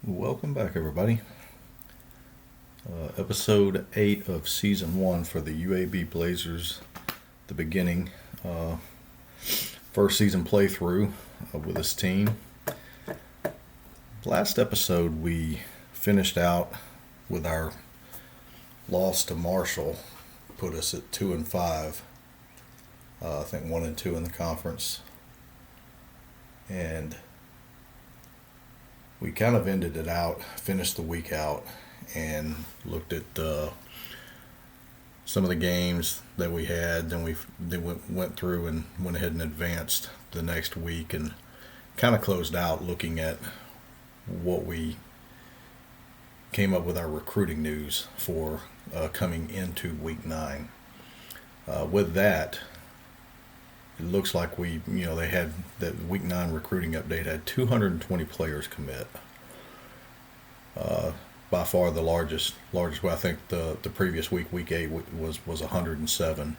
Welcome back, everybody. Episode 8 of Season 1 for the UAB Blazers, the beginning. First season playthrough with this team. Last episode, we finished out with our loss to Marshall, put us at 2-5. I think 1-2 in the conference. And we kind of ended it out, finished the week out, and looked at some of the games that we had. Then we went through and went ahead and advanced the next week and kind of closed out looking at what we came up with our recruiting news for coming into week 9. With that, it looks like they had that week 9 recruiting update had 220 players commit. By far the largest. Well, I think the previous week 8 was 107.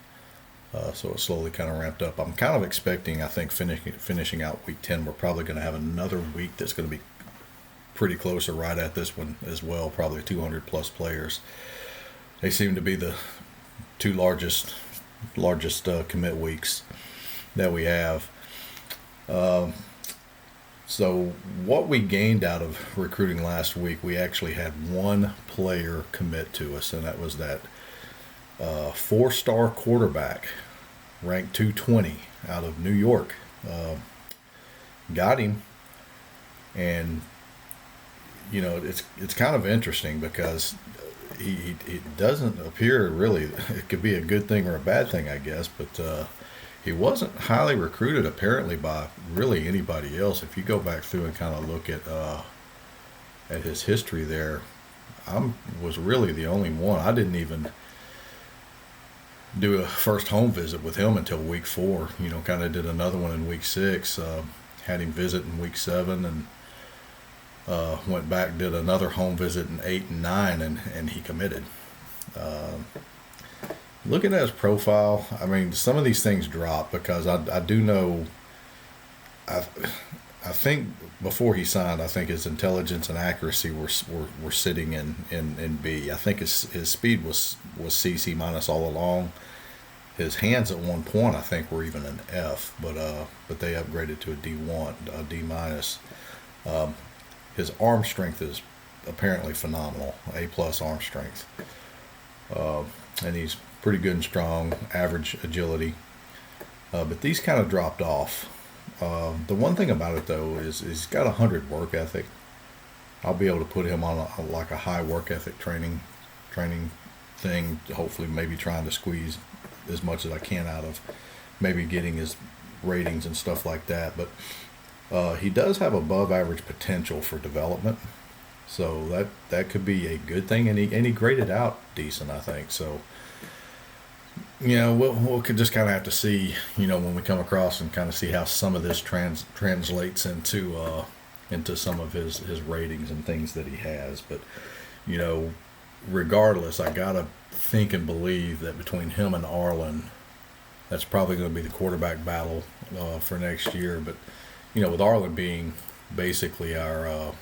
So it slowly kind of ramped up. I'm kind of expecting, I think, finishing out week 10, we're probably going to have another week that's going to be pretty close or right at this one as well. Probably 200 plus players. They seem to be the two largest commit weeks that we have. So what we gained out of recruiting last week, we actually had one player commit to us, and that was that 4-star quarterback ranked 220 out of New York. Got him, and it's kind of interesting because he doesn't appear really. It could be a good thing or a bad thing, I guess, but he wasn't highly recruited apparently by really anybody else. If you go back through and kind of look at his history there, I was really the only one. I didn't even do a first home visit with him until week 4. Kind of did another one in week 6. Had him visit in week 7 and went back, did another home visit in 8 and 9, and he committed. Looking at his profile, I mean, some of these things drop because I do know. I think before he signed, I think his intelligence and accuracy were sitting in B. I think his speed was C minus all along. His hands at one point, I think, were even an F, but they upgraded to a D1, a D minus. His arm strength is apparently phenomenal, A+ arm strength, and he's pretty good and strong, average agility. But these kind of dropped off. The one thing about it, though, is he's got 100 work ethic. I'll be able to put him on a high work ethic training thing, hopefully maybe trying to squeeze as much as I can out of maybe getting his ratings and stuff like that. But he does have above average potential for development. So that could be a good thing, and he graded out decent, I think. So we'll just kind of have to see, when we come across and kind of see how some of this translates into some of his ratings and things that he has. But regardless, I gotta think and believe that between him and Arlen, that's probably going to be the quarterback battle for next year. But with Arlen being basically our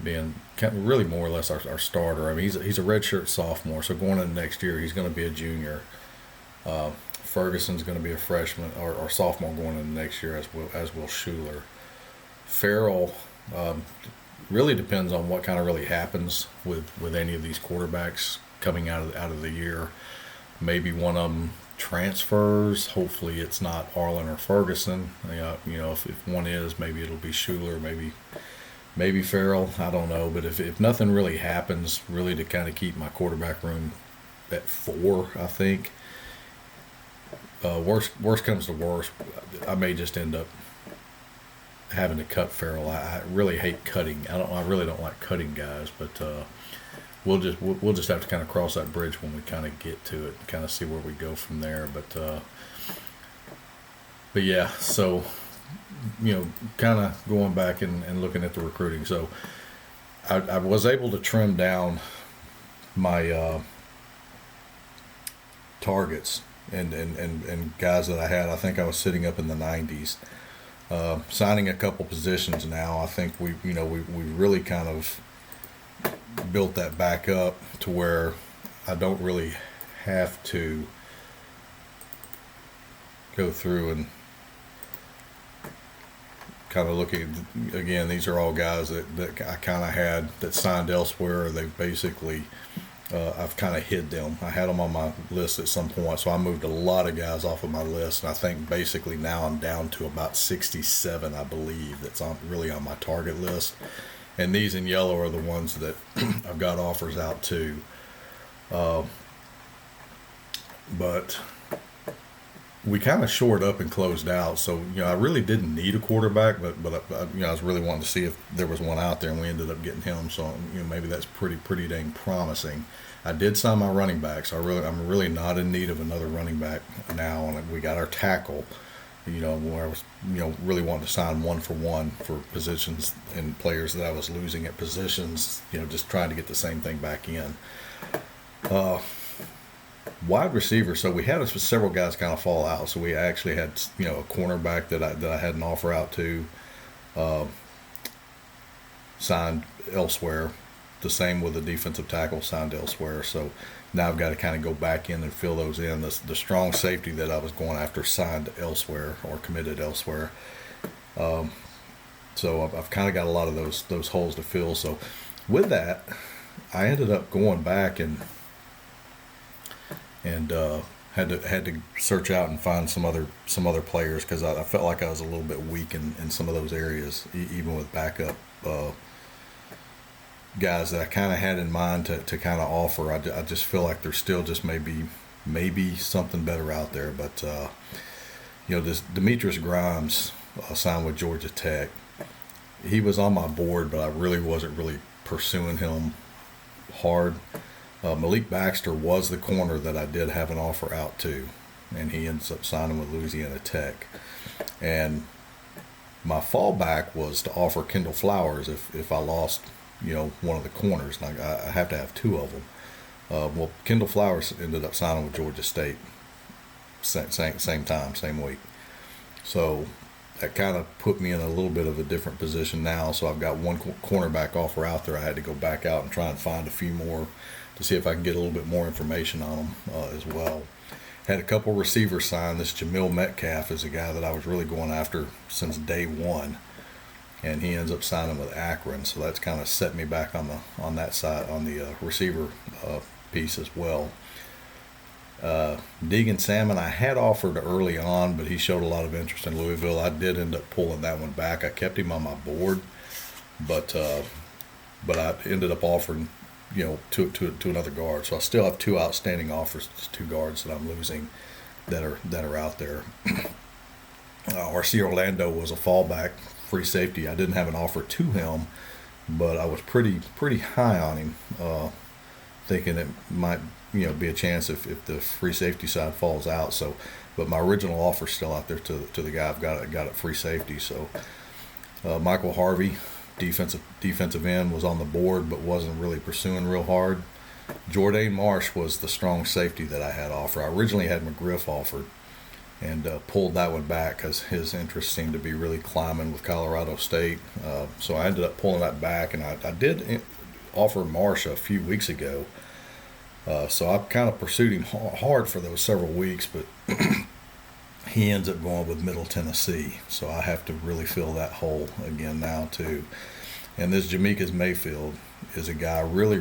being really more or less our starter. I mean, he's a redshirt sophomore, so going into next year, he's going to be a junior. Ferguson's going to be a freshman or sophomore going into next year, as will Schuler. Farrell really depends on what kind of really happens with any of these quarterbacks coming out of the year. Maybe one of them transfers. Hopefully, it's not Arlen or Ferguson. If one is, maybe it'll be Schuler, maybe Farrell, I don't know. But if nothing really happens, really to kind of keep my quarterback room at 4, I think. Worst comes to worst, I may just end up having to cut Farrell. I really hate cutting. I really don't like cutting guys, but we'll just have to kind of cross that bridge when we kind of get to it and kind of see where we go from there. But yeah, so kind of going back and looking at the recruiting. So I was able to trim down my targets and guys that I had. I think I was sitting up in the 90s. Signing a couple positions now. I think we really kind of built that back up to where I don't really have to go through and kind of look at, again, these are all guys that I kind of had that signed elsewhere. They basically, I've kind of hid them. I had them on my list at some point, so I moved a lot of guys off of my list, and I think basically now I'm down to about 67, I believe, that's really on my target list. And these in yellow are the ones that I've got offers out to. But we kind of shored up and closed out, so I really didn't need a quarterback, but I was really wanting to see if there was one out there, and we ended up getting him. So maybe that's pretty dang promising. I did sign my running back, so I'm really not in need of another running back now. And we got our tackle, where I was really wanting to sign 1-for-1 for positions and players that I was losing at positions, just trying to get the same thing back in. Wide receiver, so we had several guys kind of fall out. So we actually had a cornerback that I had an offer out to, signed elsewhere. The same with the defensive tackle, signed elsewhere. So now I've got to kind of go back in and fill those in. The strong safety that I was going after signed elsewhere or committed elsewhere. So I've kind of got a lot of those holes to fill. So with that, I ended up going back and had to search out and find some other players, because I felt like I was a little bit weak in some of those areas, even with backup guys that I kind of had in mind to kind of offer. I just feel like there's still just maybe something better out there. But this Demetrius Grimes signed with Georgia Tech. He was on my board, but I really wasn't pursuing him hard. Malik Baxter was the corner that I did have an offer out to, and he ends up signing with Louisiana Tech. And my fallback was to offer Kendall Flowers if I lost, one of the corners. Like I have to have two of them. Well, Kendall Flowers ended up signing with Georgia State same time, same week. So that kind of put me in a little bit of a different position now. So I've got one cornerback offer out there. I had to go back out and try and find a few more to see if I can get a little bit more information on them as well. Had a couple receivers signed. This Jamil Metcalf is a guy that I was really going after since day one, and he ends up signing with Akron. So that's kind of set me back on that side, on the receiver piece as well. Deegan Salmon I had offered early on, but he showed a lot of interest in Louisville. I did end up pulling that one back. I kept him on my board, but I ended up offering to another guard. So I still have two outstanding offers, two guards that I'm losing that are out there. RC Orlando was a fallback free safety. I didn't have an offer to him, but I was pretty high on him, thinking it might be a chance if the free safety side falls out. So, but my original offer is still out there to the guy I've got at free safety. So Michael Harvey, defensive end, was on the board but wasn't really pursuing real hard. Jordan Marsh was the strong safety that I had offered. I originally had McGriff offered and pulled that one back because his interest seemed to be really climbing with Colorado State. So I ended up pulling that back, and I did offer Marsh a few weeks ago. So I kind of pursued him hard for those several weeks, but he ends up going with Middle Tennessee. So I have to really fill that hole again now too. And this Jameikis Mayfield is a guy I really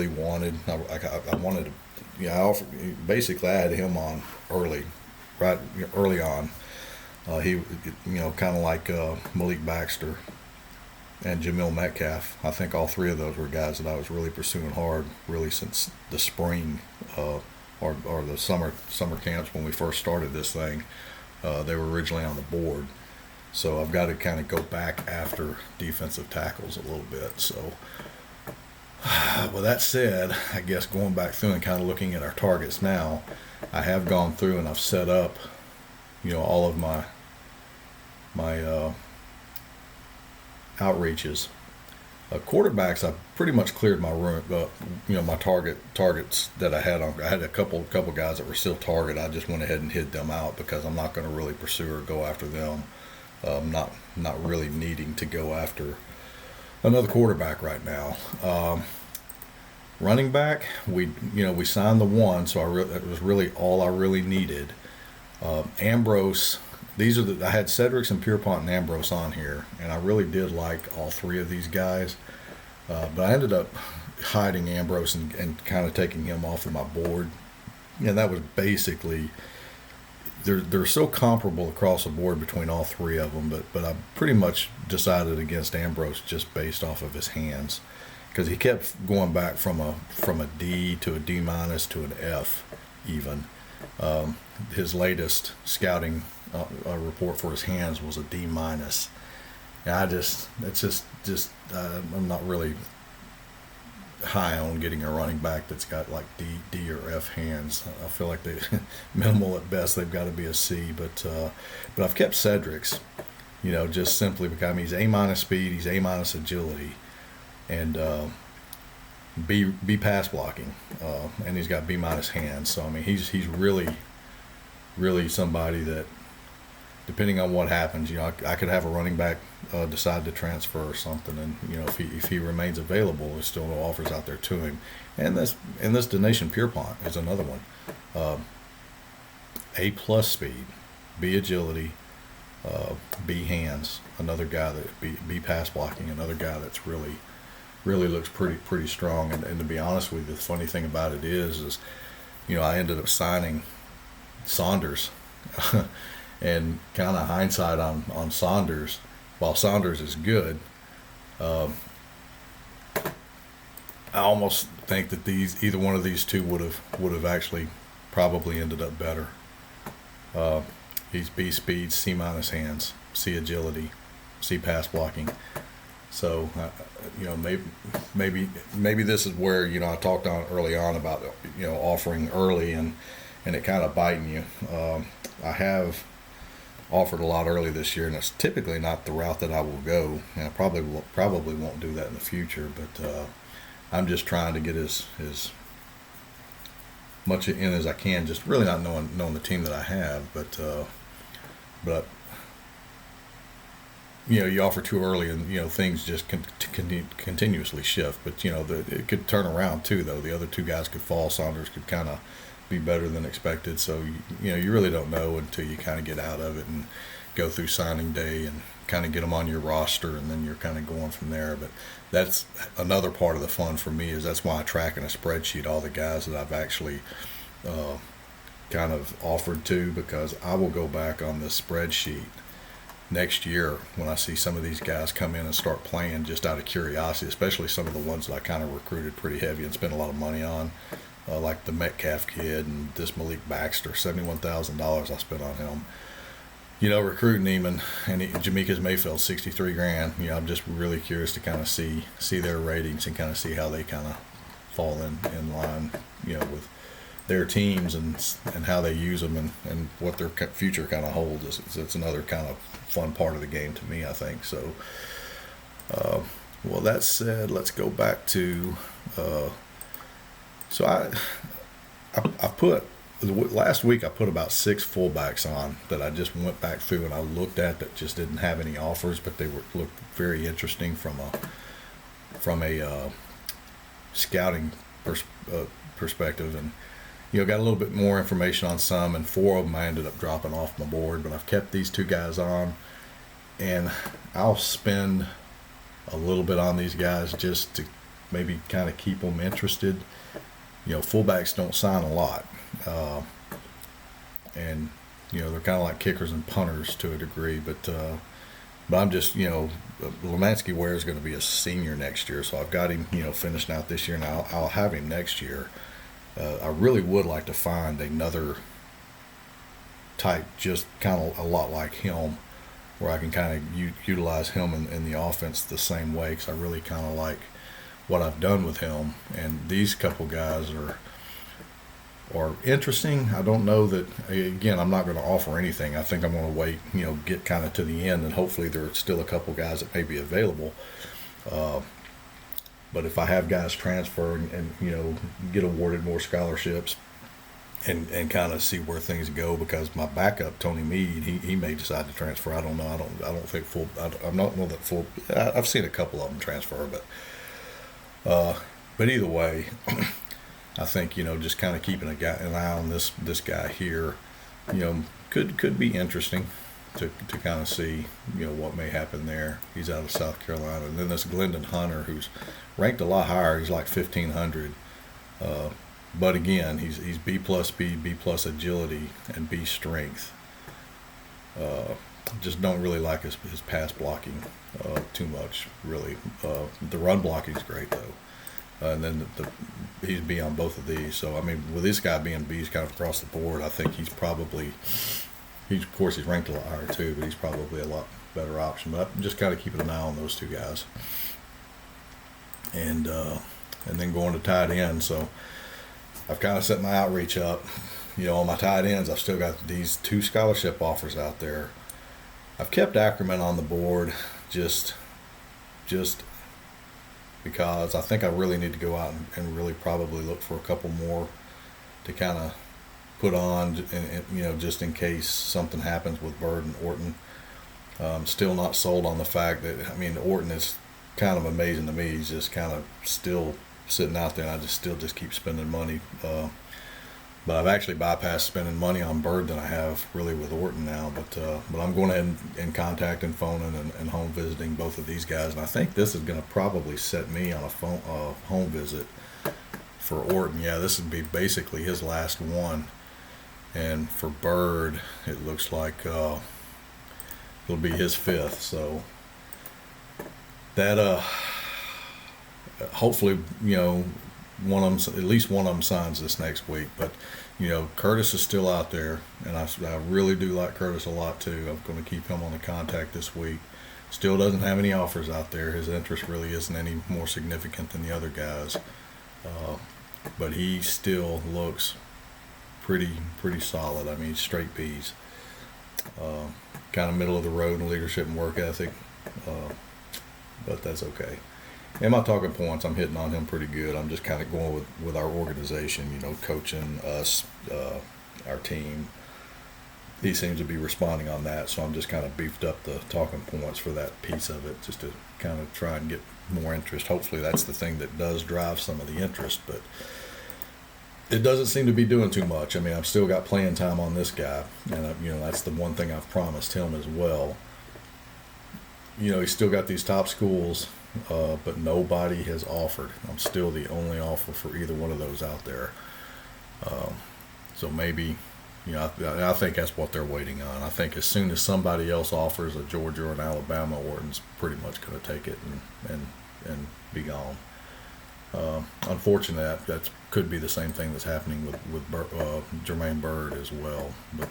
wanted. I wanted to, basically I had him on early on. He, kind of like Malik Baxter and Jamil Metcalf. I think all three of those were guys that I was really pursuing hard, really since the spring or the summer camps when we first started this thing. They were originally on the board. So I've got to kind of go back after defensive tackles a little bit. So with that said, I guess going back through and kind of looking at our targets now, I have gone through and I've set up, all of my outreaches. Quarterbacks, I pretty much cleared my room, my targets that I had on. I had a couple guys that were still target. I just went ahead and hid them out because I'm not going to really pursue or go after them. Not really needing to go after another quarterback right now. Running back, we signed the one, so it was really all I really needed. Ambrose, I had Cedrics and Pierpont and Ambrose on here, and I really did like all three of these guys. But I ended up hiding Ambrose and kind of taking him off of my board. And that was basically, they're so comparable across the board between all three of them, but I pretty much decided against Ambrose just based off of his hands, because he kept going back from a D to a D minus to an F even. His latest scouting report for his hands was a D minus. And I'm not really high on getting a running back that's got like D or F hands. I feel like they minimal at best. They've got to be a C. But I've kept Cedrics, just simply because he's A minus speed, he's A minus agility, and B pass blocking, and he's got B minus hands. So I mean, he's really somebody that, depending on what happens, I could have a running back decide to transfer or something, and if he remains available, there's still no offers out there to him. And this Donation Pierpont is another one. A plus speed, B agility, B hands, another guy that B pass blocking, another guy that's really looks pretty strong. And to be honest with you, the funny thing about it is I ended up signing Saunders. And kind of hindsight on Saunders, while Saunders is good, I almost think that either one of these two would have actually probably ended up better. He's B speed, C minus hands, C agility, C pass blocking. So maybe this is where I talked on early on about offering early and it kind of biting you. I have offered a lot early this year, and it's typically not the route that I will go, and I probably won't do that in the future. But I'm just trying to get as much in as I can, just really not knowing the team that I have. But you offer too early, and things just continuously shift. But it could turn around too, though. The other two guys could fall. Saunders could kind of be better than expected. So you really don't know until you kind of get out of it and go through signing day and kind of get them on your roster, and then you're kind of going from there. But that's another part of the fun for me, is that's why I track in a spreadsheet all the guys that I've actually kind of offered to, because I will go back on this spreadsheet next year when I see some of these guys come in and start playing, just out of curiosity, especially some of the ones that I kind of recruited pretty heavy and spent a lot of money on. Like the Metcalf kid and this Malik Baxter, $71,000 I spent on him. Recruiting him, and Jameika's Mayfield, $63,000. I'm just really curious to kind of see their ratings and kind of see how they kind of fall in line, with their teams and how they use them and what their future kind of holds. It's another kind of fun part of the game to me, I think. So, well, that said, let's go back to. So I put last week I put about 6 fullbacks on that I just went back through and I looked at that just didn't have any offers, but they looked very interesting from a scouting perspective, and got a little bit more information on some, and 4 of them I ended up dropping off my board, but I've kept these 2 guys on, and I'll spend a little bit on these guys just to maybe kind of keep them interested. Fullbacks don't sign a lot, and they're kind of like kickers and punters to a degree. But I'm just Lemansky Ware is going to be a senior next year, so I've got him finished out this year, and I'll have him next year. I really would like to find another type, just kind of a lot like him, where I can kind of utilize him in the offense the same way, because I really kind of like what I've done with him. And these couple guys are interesting. I don't know that, again, I'm not going to offer anything. I think I'm going to wait, get kind of to the end, and hopefully there's still a couple guys that may be available. But if I have guys transfer and get awarded more scholarships, and kind of see where things go, because my backup Tony Mead, he may decide to transfer. I don't know. I don't think full. I'm not know that full. I've seen a couple of them transfer, but either way, I think just kind of keeping an eye on this guy here, could be interesting to kind of see what may happen there. He's out of South Carolina, and then this Glendon Hunter, who's ranked a lot higher. He's like 1,500. But again, he's B plus speed, B plus agility, and B strength. Just don't really like his pass blocking too much, really. The run blocking is great though, and then he's B on both of these. So I mean, with this guy being B's kind of across the board, I think he's of course he's ranked a lot higher too, but he's probably a lot better option. But I'm just kind of keeping an eye on those two guys, and then going to tight end. So I've kind of set my outreach up. On my tight ends, I've still got these 2 scholarship offers out there. I've kept Ackerman on the board just because I think I really need to go out and really probably look for a couple more to kind of put on, and just in case something happens with Bird and Orton. Still not sold on the fact that, Orton is kind of amazing to me. He's just kind of still sitting out there, and I still keep spending money. But I've actually bypassed spending money on Bird than I have really with Orton now. But I'm going ahead and contacting, phoning, and home visiting both of these guys. And I think this is going to probably set me on a home visit for Orton. Yeah, this would be basically his last one. And for Bird, it looks like it'll be his 5th. So that hopefully one of them, at least one of them, signs this next week. But Curtis is still out there, and I really do like Curtis a lot too. I'm going to keep him on the contact this week. Still doesn't have any offers out there. His interest really isn't any more significant than the other guys, but he still looks pretty solid. Straight B's, kind of middle of the road in leadership and work ethic, but that's okay. And my talking points, I'm hitting on him pretty good. I'm just kind of going with our organization, coaching us, our team. He seems to be responding on that, so I'm just kind of beefed up the talking points for that piece of it, just to kind of try and get more interest. Hopefully that's the thing that does drive some of the interest, but it doesn't seem to be doing too much. I've still got playing time on this guy, and that's the one thing I've promised him as well. He's still got these top schools, but nobody has offered. I'm still the only offer for either one of those out there. So maybe, I think that's what they're waiting on. I think as soon as somebody else offers, a Georgia or an Alabama, Orton's pretty much going to take it and be gone. Unfortunately, that could be the same thing that's happening with Jermaine Bird as well. But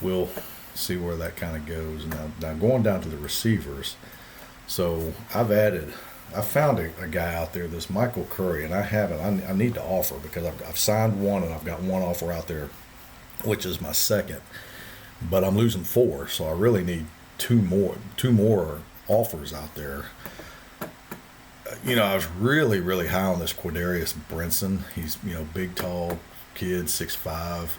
we'll see where that kind of goes. Now going down to the receivers. So I found a guy out there, this Michael Curry, and I need to offer, because I've signed one and I've got one offer out there, which is my second, but I'm losing 4, so I really need two more offers out there. I was really high on this Quadarius Brinson. He's big, tall kid, 6'5".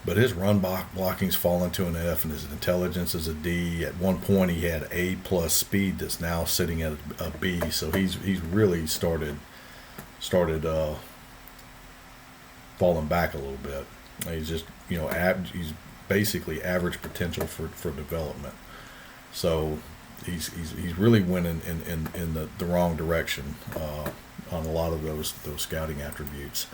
But his run blocking's fallen to an F, and his intelligence is a D. At one point, he had A plus speed that's now sitting at a B. So he's really started falling back a little bit. He's just he's basically average potential for development. So he's really went in the wrong direction on a lot of those scouting attributes.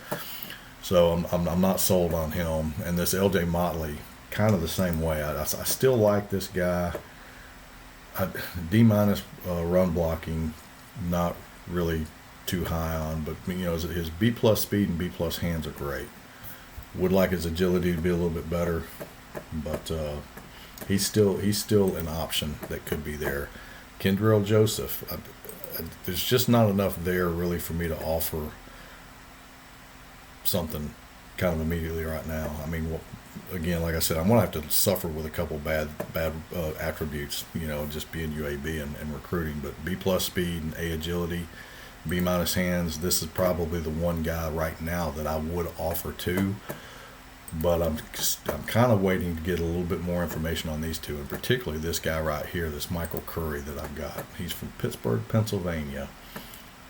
So I'm not sold on him. And this LJ Motley, kind of the same way. I still like this guy. D- run blocking, not really too high on, but his B plus speed and B plus hands are great. Would like his agility to be a little bit better, but he's still an option that could be there. Kendrell Joseph, there's just not enough there really for me to offer something kind of immediately right now. Again, like I said, I'm going to have to suffer with a couple bad attributes, just being UAB and recruiting. But B plus speed and A agility, B minus hands. This is probably the one guy right now that I would offer to, but I'm kind of waiting to get a little bit more information on these two, and particularly this guy right here, this Michael Curry that I've got. He's from Pittsburgh, Pennsylvania.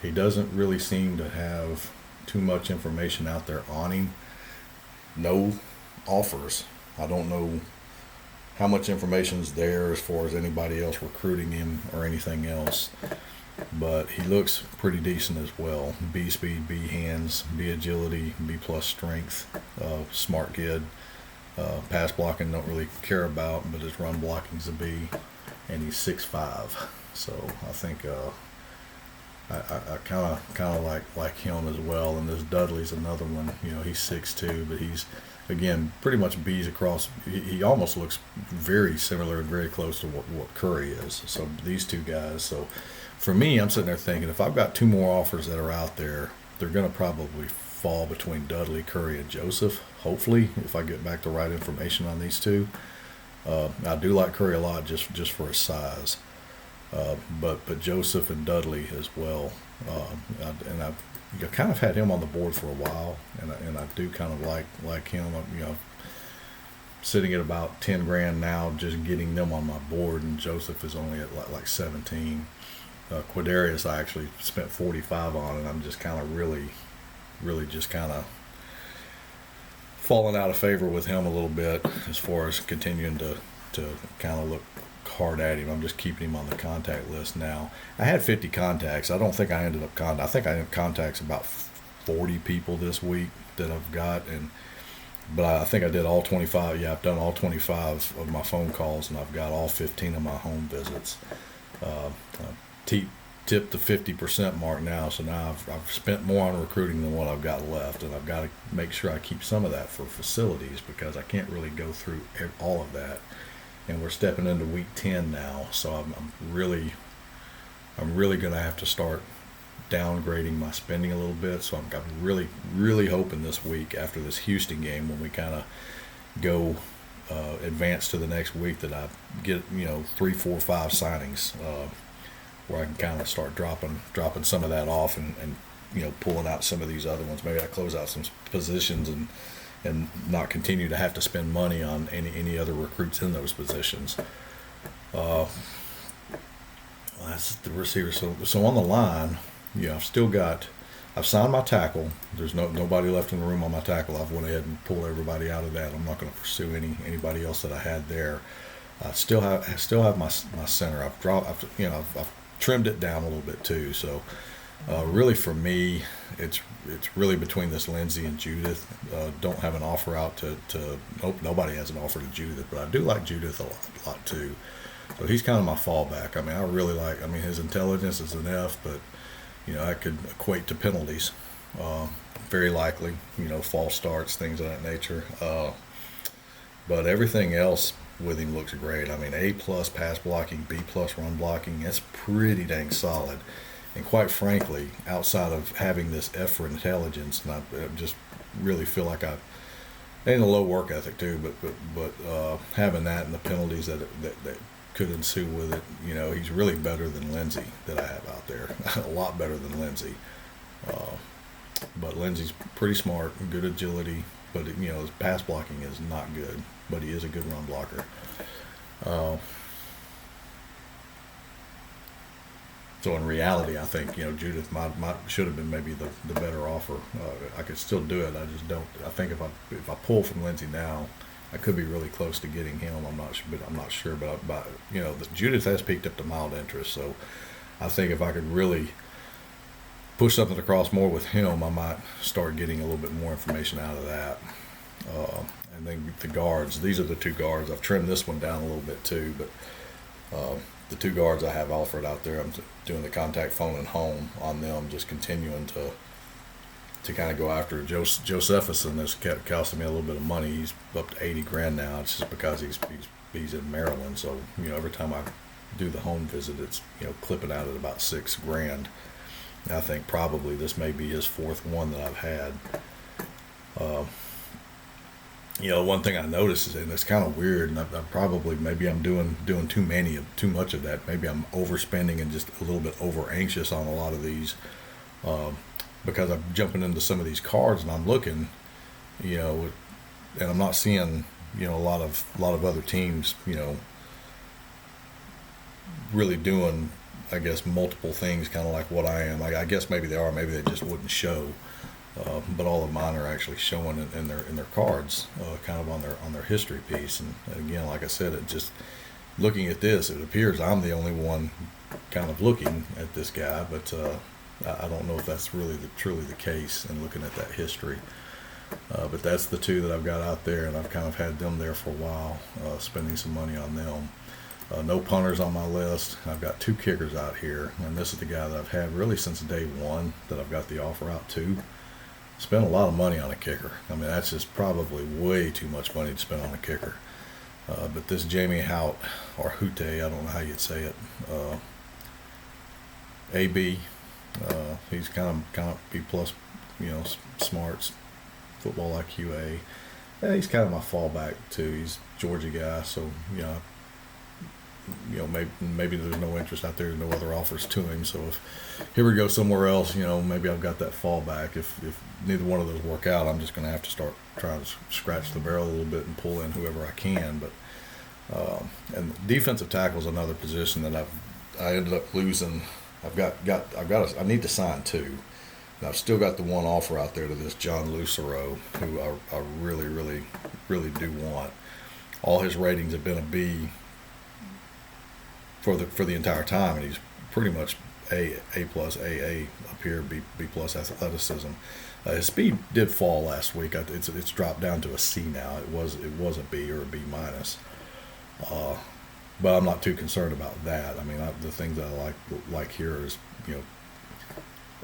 He doesn't really seem to have too much information out there on him. No offers. I don't know how much information is there as far as anybody else recruiting him or anything else, but he looks pretty decent as well. B speed, B hands, B agility, B plus strength, smart kid. Pass blocking don't really care about, but his run blocking's a B, and he's 6'5". So I think I kind of like him as well. And this Dudley's another one. He's 6'2", but he's, again, pretty much B's across. He almost looks very similar and very close to what Curry is. So these two guys. So for me, I'm sitting there thinking, if I've got two more offers that are out there, they're going to probably fall between Dudley, Curry, and Joseph. Hopefully, if I get back the right information on these two. I do like Curry a lot just for his size. But Joseph and Dudley as well. And I've kind of had him on the board for a while, and I do kind of like him. Sitting at about 10 grand now, just getting them on my board, and Joseph is only at like 17. Quadarius I actually spent 45 on, and I'm just kind of really just kind of falling out of favor with him a little bit as far as continuing to kind of look hard at him. I'm just keeping him on the contact list now. I had 50 contacts. I don't think I ended up I think I ended up contacts about 40 people this week that I've got, but I think I did all 25. Yeah, I've done all 25 of my phone calls, and I've got all 15 of my home visits. Tipped the 50% mark now, so now I've spent more on recruiting than what I've got left, and I've got to make sure I keep some of that for facilities, because I can't really go through all of that. And we're stepping into week 10 now, so I'm really going to have to start downgrading my spending a little bit. So I'm really hoping this week, after this Houston game, when we kind of go advance to the next week, that I get 3, 4, 5 signings where I can kind of start dropping some of that off and pulling out some of these other ones. Maybe I close out some positions and not continue to have to spend money on any other recruits in those positions. That's the receiver. So on the line, I've signed my tackle. There's nobody left in the room on my tackle. I've went ahead and pulled everybody out of that. I'm not going to pursue anybody else that I had there. I still have my center. I've trimmed it down a little bit too. So really for me, it's really between this Lindsey and Judith. Don't have an offer out to nope, nobody has an offer to Judith, but I do like Judith a lot too. So he's kind of my fallback. I really like, his intelligence is an F, but I could equate to penalties, very likely, false starts, things of that nature. But everything else with him looks great. A+ pass blocking, B+ run blocking. That's pretty dang solid. And quite frankly, outside of having this F for intelligence, and I just really feel like and a low work ethic too, but having that and the penalties that could ensue with it, he's really better than Lindsey that I have out there. A lot better than Lindsey. But Lindsey's pretty smart, good agility, but his pass blocking is not good, but he is a good run blocker. So in reality, I think Judith should have been maybe the better offer. I could still do it. I just don't. I think if I pull from Lindsey now, I could be really close to getting him. I'm not sure. But Judith has peaked up to mild interest. So I think if I could really push something across more with him, I might start getting a little bit more information out of that. And then the guards. These are the two guards. I've trimmed this one down a little bit too, but. The two guards I have offered out there, I'm doing the contact phone and home on them, just continuing to kind of go after Josephson. That's costing me a little bit of money. He's up to 80 grand now. It's just because he's in Maryland. So every time I do the home visit, it's clipping out at about 6 grand. And I think probably this may be his fourth one that I've had. One thing I noticed is, and it's kind of weird, and maybe I'm doing too much of that. Maybe I'm overspending and just a little bit over anxious on a lot of these. because I'm jumping into some of these cards and I'm looking, you know, and I'm not seeing, you know, a lot of other teams, you know, really doing, I guess, multiple things, kind of like what I am. Like, I guess maybe they are, maybe they just wouldn't show. But all of mine are actually showing in their cards, kind of on their history piece. And again, like I said, it just looking at this, it appears I'm the only one kind of looking at this guy, but I don't know if that's really truly the case in looking at that history. But that's the two that I've got out there, and I've kind of had them there for a while, spending some money on them. No punters on my list. I've got 2 kickers out here, and this is the guy that I've had really since day one that I've got the offer out to. Spent a lot of money on a kicker. I mean, that's just probably way too much money to spend on a kicker. But this Jamie Hout, or Hute, I don't know how you'd say it, AB, he's kind of B plus, you know, smarts, football IQ A. He's kind of my fallback too. He's a Georgia guy, so maybe there's no interest out there, no other offers to him. So if here we go somewhere else, you know, maybe I've got that fallback. If neither one of those work out, I'm just going to have to start trying to scratch the barrel a little bit and pull in whoever I can. But and defensive tackle is another position that I ended up losing. I need to sign 2. And I've still got the one offer out there to this John Lucero, who I really, really, really do want. All his ratings have been a B for the entire time, and he's pretty much A plus, AA up here, B plus athleticism. His speed did fall last week. It's dropped down to a C now. It was a B or a B minus. But I'm not too concerned about that. I mean, the things that I like here is, you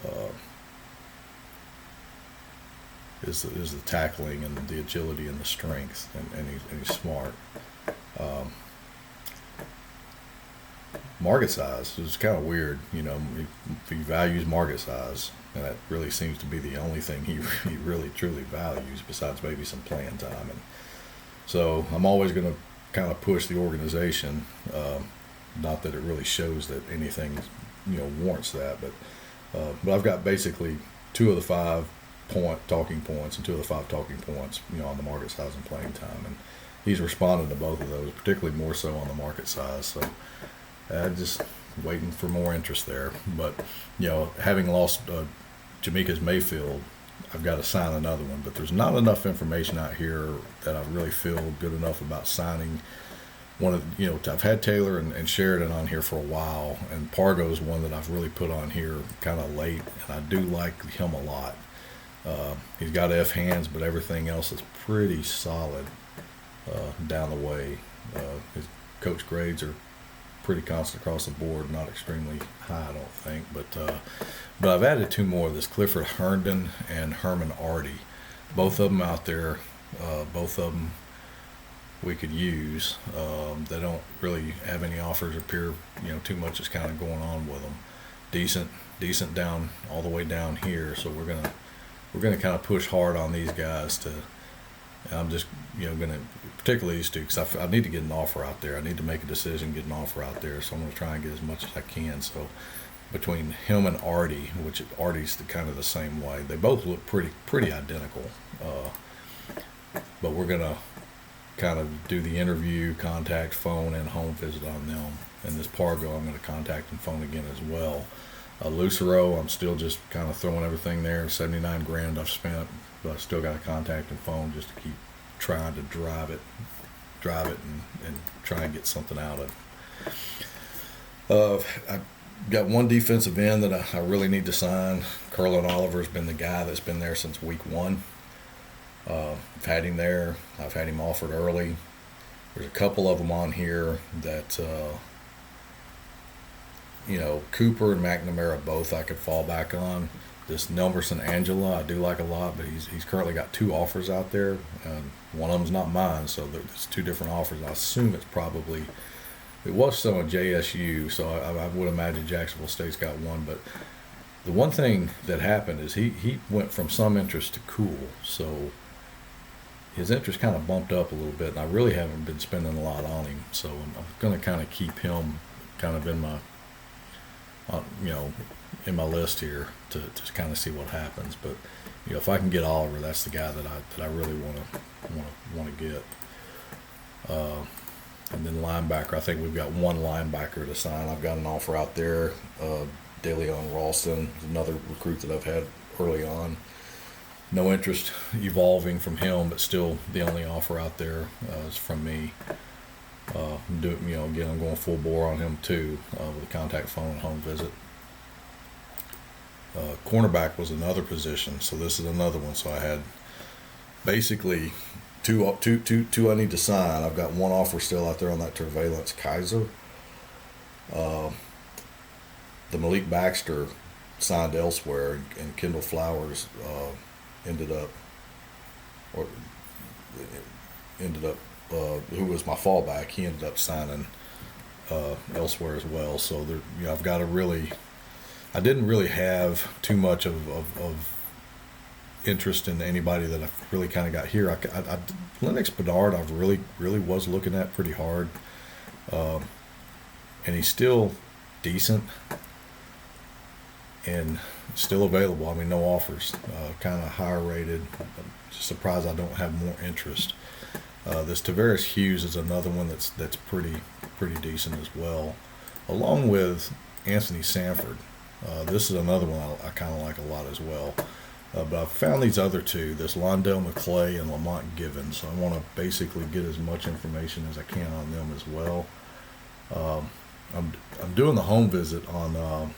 know, is the tackling and the agility and the strength, and he's smart. Market size is kind of weird, you know. He values market size, and that really seems to be the only thing he really truly values, besides maybe some playing time. And so I'm always going to kind of push the organization. Not that it really shows that anything, you know, warrants that, but I've got basically 2 of the 5 talking points and 2 of the 5 talking points, you know, on the market size and playing time, and he's responded to both of those, particularly more so on the market size. So just waiting for more interest there. But, you know, having lost Jameika's Mayfield, I've got to sign another one. But there's not enough information out here that I really feel good enough about signing one of, you know, I've had Taylor and Sheridan on here for a while, and Pargo's one that I've really put on here kind of late, and I do like him a lot. He's got F hands, but everything else is pretty solid down the way. His coach grades are pretty constant across the board, not extremely high, I don't think. But I've added 2 more, this Clifford Herndon and Herman Artie. Both of them out there, both of them we could use. They don't really have any offers appear, you know, too much is kind of going on with them. Decent down, all the way down here. So we're gonna kind of push hard on these guys to. I'm just, you know, going to, particularly these 2, because I need to get an offer out there. I need to make a decision, get an offer out there. So I'm going to try and get as much as I can. So between him and Artie, which Artie's kind of the same way, they both look pretty identical. But we're going to kind of do the interview, contact, phone, and home visit on them. And this Pargo, I'm going to contact and phone again as well. Lucero, I'm still just kind of throwing everything there. $79,000 I've spent, but I still got to contact and phone just to keep trying to drive it and try and get something out of. I've got one defensive end that I really need to sign. Curlin Oliver's been the guy that's been there since week 1. I've had him there. I've had him offered early. There's a couple of them on here that you know, Cooper and McNamara both I could fall back on. This Nelmerson Angela I do like a lot, but he's currently got 2 offers out there. One of them's not mine, so there's 2 different offers. I assume it was still at JSU, so I would imagine Jacksonville State's got one. But the one thing that happened is he went from some interest to cool, so his interest kind of bumped up a little bit, and I really haven't been spending a lot on him. So I'm going to kind of keep him kind of in my, you know, in my list here to kind of see what happens. But if I can get Oliver, that's the guy that I really want to get. And then linebacker, I think we've got one linebacker to sign. I've got an offer out there. DeLeon Ralston, another recruit that I've had early on. No interest evolving from him, but still the only offer out there is from me. Again, I'm going full bore on him too, with a contact phone and home visit. Cornerback was another position, so this is another one. So I had basically two I need to sign. I've got one offer still out there on that Tervalence Kaiser. The Malik Baxter signed elsewhere, and Kendall Flowers ended up who was my fallback. He ended up signing elsewhere as well. So there, I've got to really. I didn't really have too much of interest in anybody that I really kind of got here. Lennox Bedard, I really was looking at pretty hard, and he's still decent and still available. I mean, no offers, kind of higher rated. I'm just surprised I don't have more interest. This Tavares Hughes is another one that's pretty decent as well, along with Anthony Sanford. This is another one I kind of like a lot as well. But I've found these other two, this Londell McClay and Lamont Givens. So I want to basically get as much information as I can on them as well. I'm doing the home visit on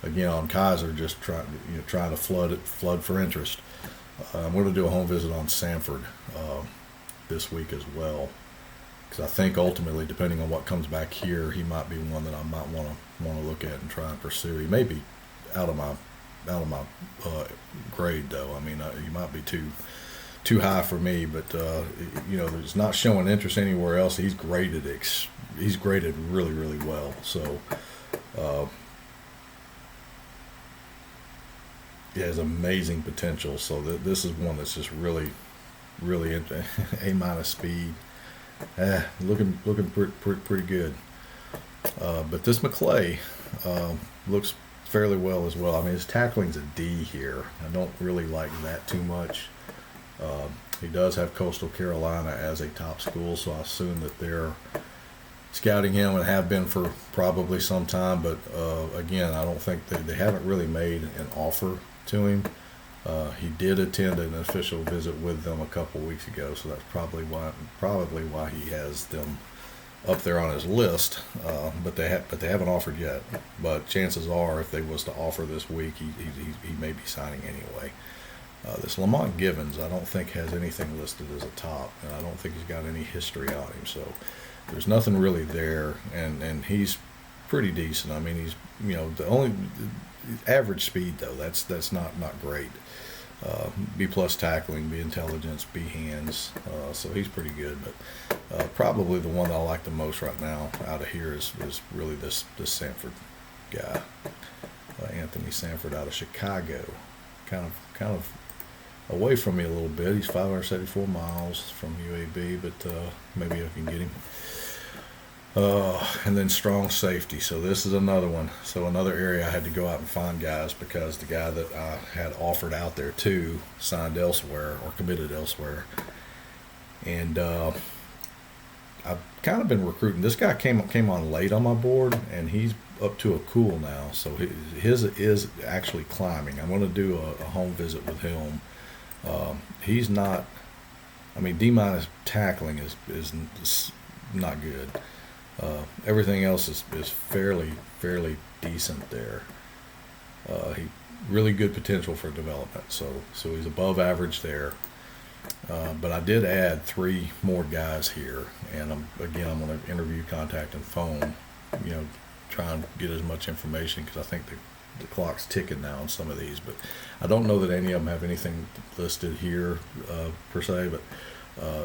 again on Kaiser, just trying to flood for interest. I'm going to do a home visit on Sanford this week as well, because I think ultimately, depending on what comes back here, he might be one that I might want to look at and try and pursue. He may be out of my grade though. I mean, he might be too high for me, but there's not showing interest anywhere else. He's graded really well. So he has amazing potential. So this is one that's just really A- speed. Looking pretty good. But this McClay looks fairly well as well. I mean, his tackling's a D here. I don't really like that too much. He does have Coastal Carolina as a top school, so I assume that they're scouting him and have been for probably some time. But again, I don't think they haven't really made an offer to him. He did attend an official visit with them a couple weeks ago, so that's probably why he has them up there on his list. But they haven't offered yet. But chances are, if they was to offer this week, he may be signing anyway. This Lamont Givens, I don't think has anything listed as a top, and I don't think he's got any history on him. So there's nothing really there, and he's pretty decent. I mean, he's the only average speed though. That's not great. B plus tackling, B intelligence, B hands. So he's pretty good, but probably the one that I like the most right now out of here is really this Sanford guy, Anthony Sanford out of Chicago. Kind of away from me a little bit. He's 574 miles from UAB, but maybe I can get him. And then strong safety. So this is another one. So another area I had to go out and find guys, because the guy that I had offered out there to signed elsewhere or committed elsewhere. And I've kind of been recruiting. This guy came on late on my board, and he's up to a cool now. So his is actually climbing. I'm going to do a home visit with him. He's not. I mean, D- tackling is not good. Everything else is fairly decent there. He really good potential for development. So he's above average there. But I did add 3 more guys here, and I'm going to interview, contact, and phone. Try and get as much information, because I think the clock's ticking now on some of these. But I don't know that any of them have anything listed here per se. But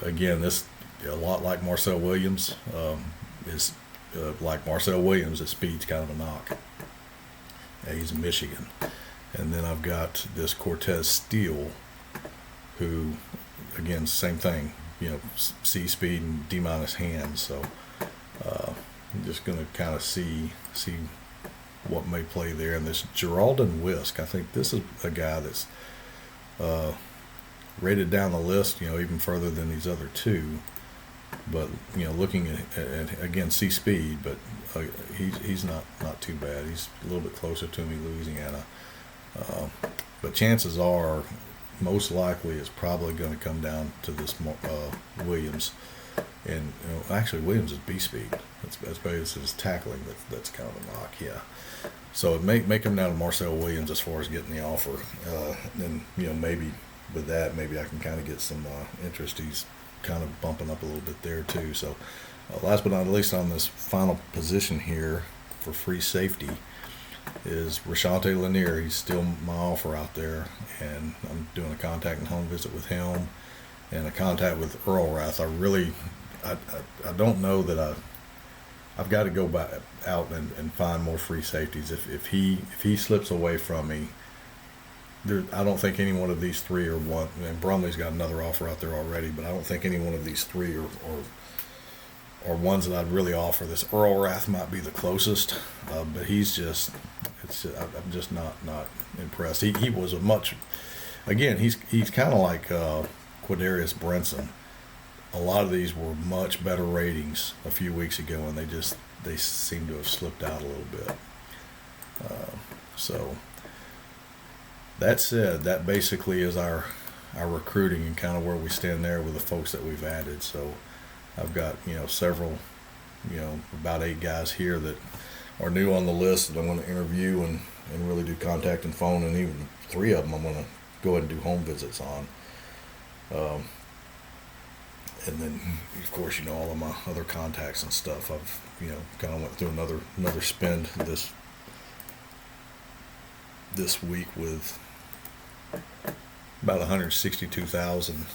again, this a lot like Marcel Williams. Is like Marcel Williams, his speed's kind of a knock. He's in Michigan. And then I've got this Cortez Steele, who, again, same thing, C speed and D- hands. So I'm just going to kind of see what may play there. And this Geraldine Wisk, I think this is a guy that's rated down the list, even further than these other two. But looking at again, see speed, but he's not too bad. He's a little bit closer to me, Louisiana. But chances are, most likely, it's probably going to come down to this Williams. And actually, Williams is B speed. That's probably his tackling that's kind of a knock, yeah. So it may come down to Marcel Williams as far as getting the offer. And maybe with that, maybe I can kind of get some interest. He's kind of bumping up a little bit there too. So last but not least, on this final position here for free safety is Rashante Lanier. He's still my offer out there, and I'm doing a contact and home visit with him and a contact with Earl Rath. I don't know that I've got to go back out and find more free safeties. If he slips away from me, I don't think any one of these three are one. And Brumley's got another offer out there already, but I don't think any one of these three are ones that I'd really offer. This Earl Rath might be the closest, but I'm just not impressed. He was a much, again, he's kind of like Quadarius Brinson. A lot of these were much better ratings a few weeks ago, and they seem to have slipped out a little bit. So that said, that basically is our recruiting and kind of where we stand there with the folks that we've added. So I've got several, about 8 guys here that are new on the list that I'm going to interview and really do contact and phone, and even 3 of them I'm going to go ahead and do home visits on. And then, of course, all of my other contacts and stuff. I've, kind of went through another spend this week with about $162,000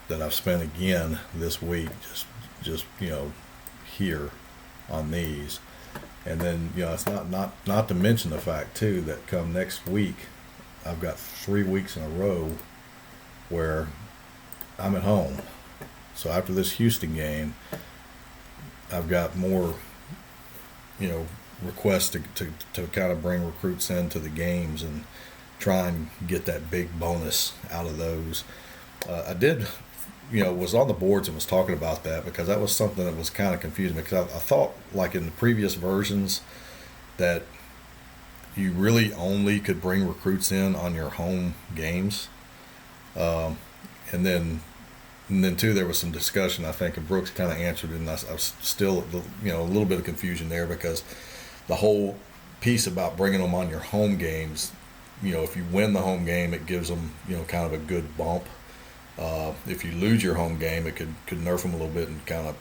that I've spent again this week, just here on these. And then, it's not to mention the fact too that come next week, I've got 3 weeks in a row where I'm at home. So after this Houston game, I've got more, requests to kind of bring recruits into the games and try and get that big bonus out of those. I did, was on the boards and was talking about that because that was something that was kind of confusing because I thought, like in the previous versions, that you really only could bring recruits in on your home games. And then too, there was some discussion, I think, and Brooks kind of answered it, and I was still, a little bit of confusion there because the whole piece about bringing them on your home games, if you win the home game, it gives them, kind of a good bump. If you lose your home game, it could nerf them a little bit and kind of,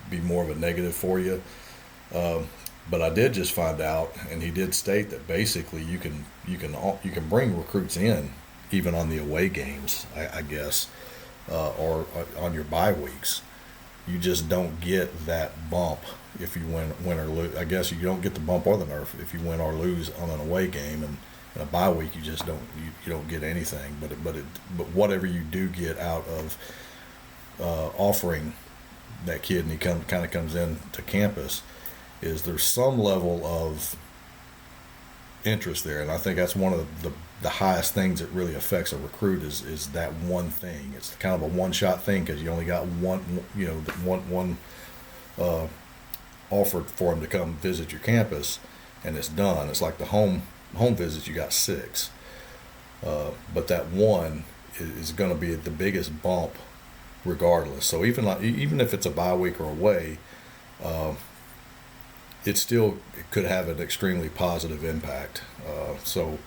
be more of a negative for you. But I did just find out, and he did state that basically you can bring recruits in even on the away games, I guess. Or on your bye weeks, you just don't get that bump if you win or lose. I guess you don't get the bump or the nerf if you win or lose on an away game, and in a bye week you just don't get anything. But whatever you do get out of offering that kid, and he kind of comes in to campus, is there's some level of interest there, and I think that's one of the highest things that really affects a recruit is that one thing. It's kind of a one-shot thing because you only got one offer for him to come visit your campus, and it's done. It's like the home visits, you got 6, but that one is going to be the biggest bump regardless. So even if it's a bye week or away, it could have an extremely positive impact. So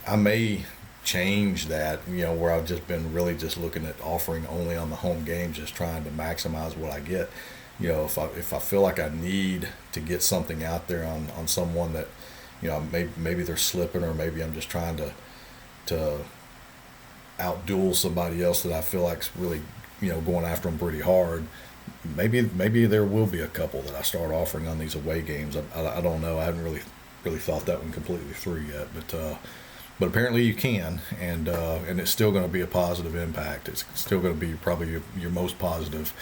I may change that, where I've just been really just looking at offering only on the home games, just trying to maximize what I get. If I feel like I need to get something out there on someone that, maybe they're slipping, or maybe I'm just trying to outduel somebody else that I feel like's really, going after them pretty hard. Maybe there will be a couple that I start offering on these away games. I don't know. I haven't really thought that one completely through yet, but apparently you can, and it's still going to be a positive impact. It's still going to be probably your most positive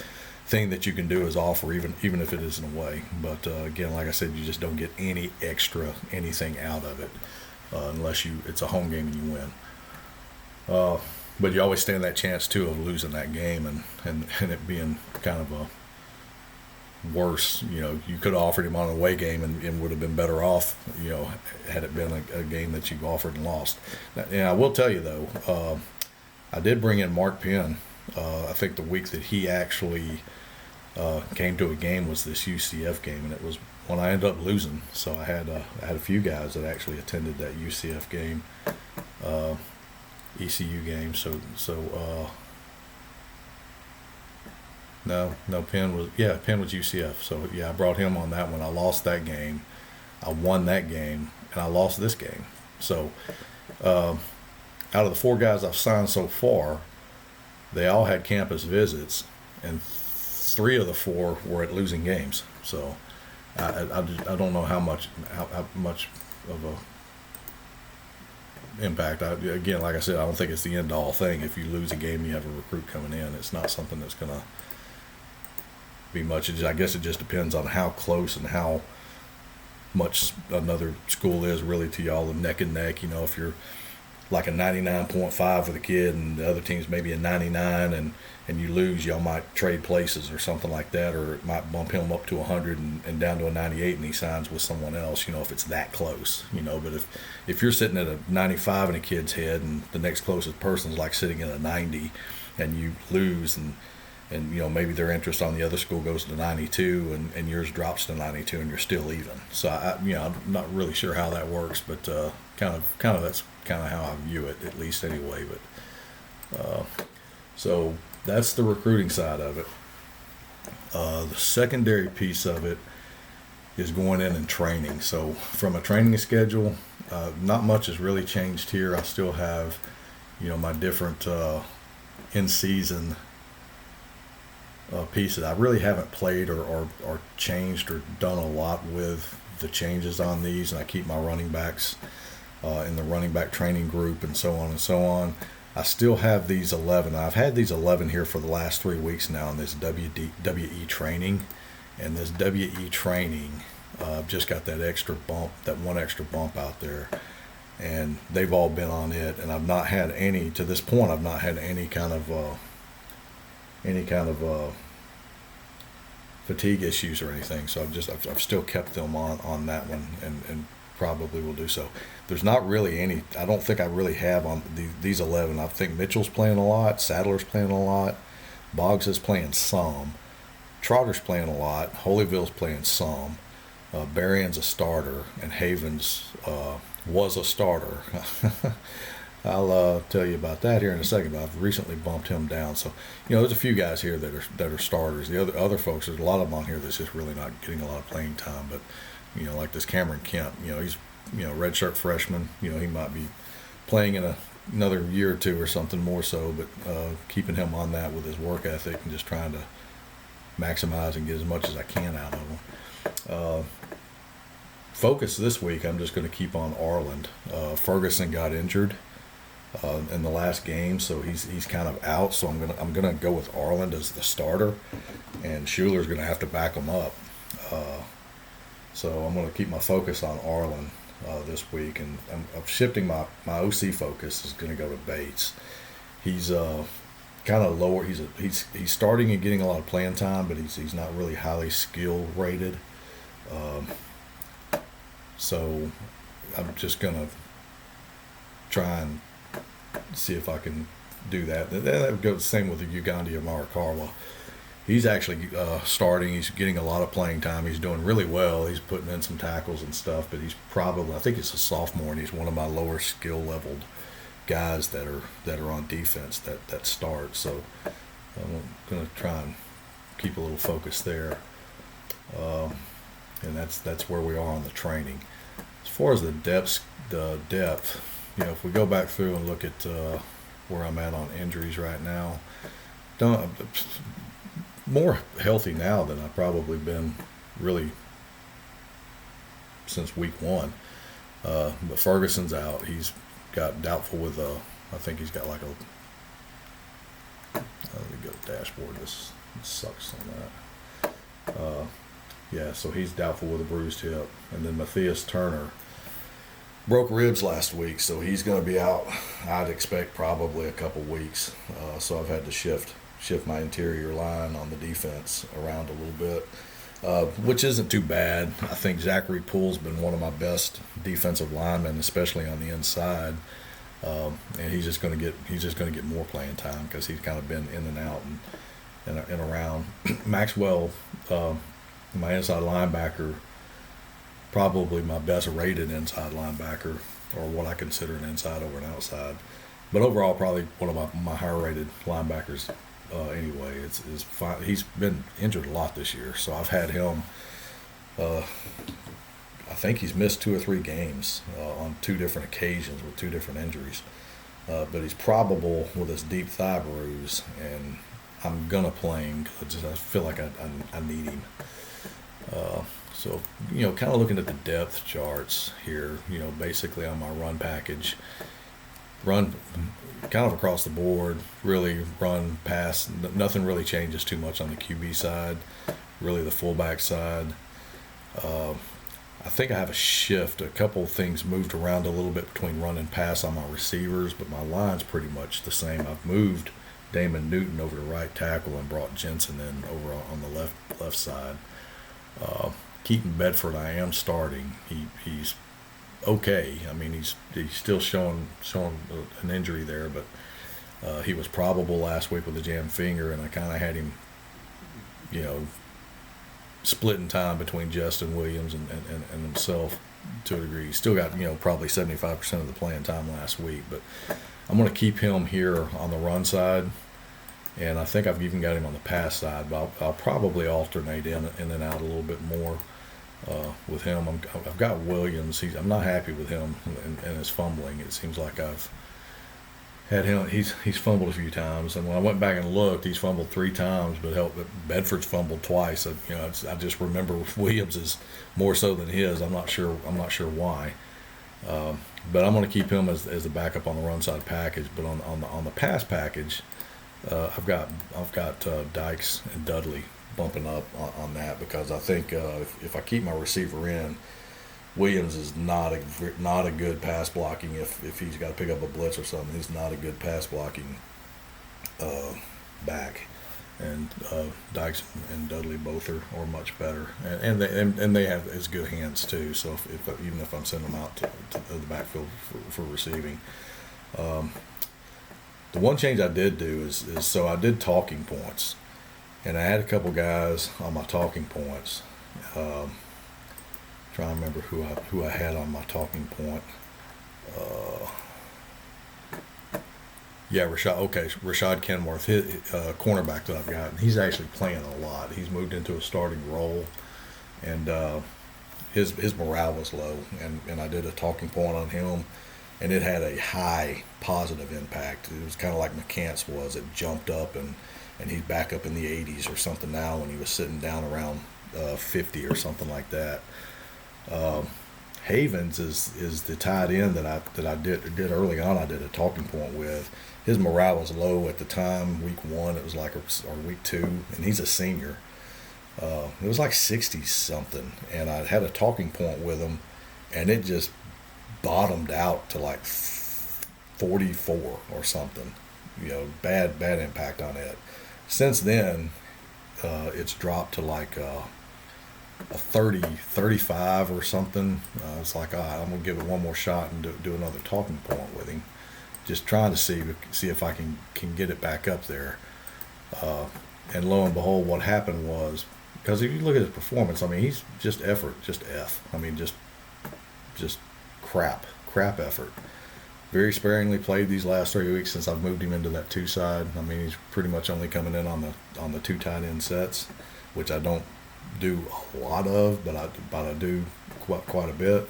thing that you can do is offer, even if it isn't away. But again, like I said, you just don't get any extra anything out of it unless it's a home game and you win. But you always stand that chance too of losing that game and it being kind of a worse. You could have offered him on an away game and would have been better off, had it been a game that you offered and lost. And I will tell you though, I did bring in Mark Penn. I think the week that he actually came to a game was this UCF game, and it was when I ended up losing. So I had a few guys that actually attended that UCF game, ECU game. No, Penn was UCF. So yeah, I brought him on that one. I lost that game. I won that game, and I lost this game. So out of the 4 guys I've signed so far, they all had campus visits, and 3 of the 4 were at losing games. So I don't know how much of a impact. Again, like I said, I don't think it's the end all thing. If you lose a game, you have a recruit coming in. It's not something that's going to be much. I guess it just depends on how close and how much another school is really to y'all, neck and neck. If you're like a 99.5 for the kid and the other team's maybe a 99 and you lose, y'all might trade places or something like that, or it might bump him up to 100 and down to a 98 and he signs with someone else, if it's that close, but if you're sitting at a 95 in a kid's head and the next closest person's like sitting at a 90 and you lose and maybe their interest on the other school goes to 92 and yours drops to 92 and you're still even. So I'm not really sure how that works, but kind of that's kind of how I view it, at least anyway. But so that's the recruiting side of it. The secondary piece of it is going in and training. So from a training schedule, not much has really changed here. I still have my different in-season pieces. I really haven't played or changed or done a lot with the changes on these, and I keep my running backs in the running back training group and so on and so on. I still have these 11. I've had these 11 here for the last 3 weeks now in this WE training, and this WE training I've just got that one extra bump out there, and they've all been on it, and I've not had any to this point. I've not had any kind of fatigue issues or anything. So I've still kept them on that one, and probably will do so. There's not really any. I don't think I really have on these 11. I think Mitchell's playing a lot, Sadler's playing a lot, Boggs is playing some, Trotter's playing a lot, Holyville's playing some, Berrien's a starter, and Havens was a starter. I'll tell you about that here in a second, but I've recently bumped him down. So, there's a few guys here that are starters. The other folks, there's a lot of them on here that's just really not getting a lot of playing time. But, like this Cameron Kemp, he's, redshirt freshman. He might be playing in another year or two or something more so, but keeping him on that with his work ethic and just trying to maximize and get as much as I can out of him. Focus this week, I'm just going to keep on Arland. Ferguson got injured in the last game, so he's kind of out. So I'm gonna go with Arland as the starter, and Schuler's gonna have to back him up. So I'm gonna keep my focus on Arland this week, and I'm shifting my OC focus is gonna go to Bates. He's kind of lower. He's starting and getting a lot of playing time, but he's not really highly skill rated. So I'm just gonna try and see if I can do that. That would go the same with the Uganda Markarwa. He's actually starting. He's getting a lot of playing time. He's doing really well. He's putting in some tackles and stuff, but he's probably, I think he's a sophomore, and he's one of my lower skill leveled guys that are on defense that start. So I'm going to try and keep a little focus there. And that's where we are on the training. As far as the depth, if we go back through and look at where I'm at on injuries right now, more healthy now than I've probably been really since week 1. But Ferguson's out. He's got doubtful with I think he's got like let me go to dashboard. This It sucks on that. Yeah, so he's doubtful with a bruised hip. And then Matthias Turner broke ribs last week, so he's going to be out. I'd expect probably a couple weeks. So I've had to shift my interior line on the defense around a little bit, which isn't too bad. I think Zachary Poole's been one of my best defensive linemen, especially on the inside. And he's just going to get more playing time because he's kind of been in and out and around. Maxwell, my inside linebacker, probably my best rated inside linebacker, or what I consider an inside over an outside. But overall, probably one of my higher rated linebackers. Anyway, it's fine. He's been injured a lot this year, so I've had him. I think he's missed 2 or 3 games on 2 different occasions with 2 different injuries. But he's probable with his deep thigh bruise, and I'm gonna play him because I feel like I need him. So, kind of looking at the depth charts here, basically on my run package, run kind of across the board, really run pass, nothing really changes too much on the QB side, really the fullback side. I think I have a couple things moved around a little bit between run and pass on my receivers, but my line's pretty much the same. I've moved Damon Newton over to right tackle and brought Jensen in over on the left side. Keaton Bedford, I am starting. He's okay. I mean, he's still showing an injury there, but he was probable last week with a jammed finger, and I kind of had him, splitting time between Justin Williams and himself to a degree. He still got probably 75% of the playing time last week, but I'm going to keep him here on the run side. And I think I've even got him on the pass side, but I'll probably alternate in and out a little bit more with him. I've got Williams. I'm not happy with him and his fumbling. It seems like I've had him. He's fumbled a few times, and when I went back and looked, he's fumbled 3 times. But Bedford's fumbled twice. I just remember Williams is more so than his. I'm not sure why. But I'm going to keep him as the backup on the run side package. But on the pass package, I've got Dykes and Dudley bumping up on that, because I think if I keep my receiver in, Williams is not a good pass blocking. If he's got to pick up a blitz or something, he's not a good pass blocking back. And Dykes and Dudley both are much better, and they have as good hands too. So even if I'm sending them out to the backfield for receiving. The one change I did do is so I did talking points, and I had a couple guys on my talking points. Trying to remember who I had on my talking point. Rashad Kenworth, his cornerback that I've got, and he's actually playing a lot. He's moved into a starting role, and his morale was low, and I did a talking point on him. And it had a high positive impact. It was kind of like McCants was. It jumped up, and he's back up in the 80s or something now, when he was sitting down around 50 or something like that. Havens is the tight end that I did early on. I did a talking point with. His morale was low at the time. Week 1, it was like, or week 2, and he's a senior. It was like 60 something, and I had a talking point with him, and it just bottomed out to like 44 or something. Bad impact on it. Since then, it's dropped to like a 30, 35 or something. It's like, all right, I'm gonna give it one more shot and do another talking point with him, just trying to see if I can get it back up there. And lo and behold, what happened was, because if you look at his performance, I mean, he's just effort, just F. I mean, just crap effort. Very sparingly played these last 3 weeks since I've moved him into that 2 side. I mean, he's pretty much only coming in on the 2 tight end sets, which I don't do a lot of, but I do quite a bit.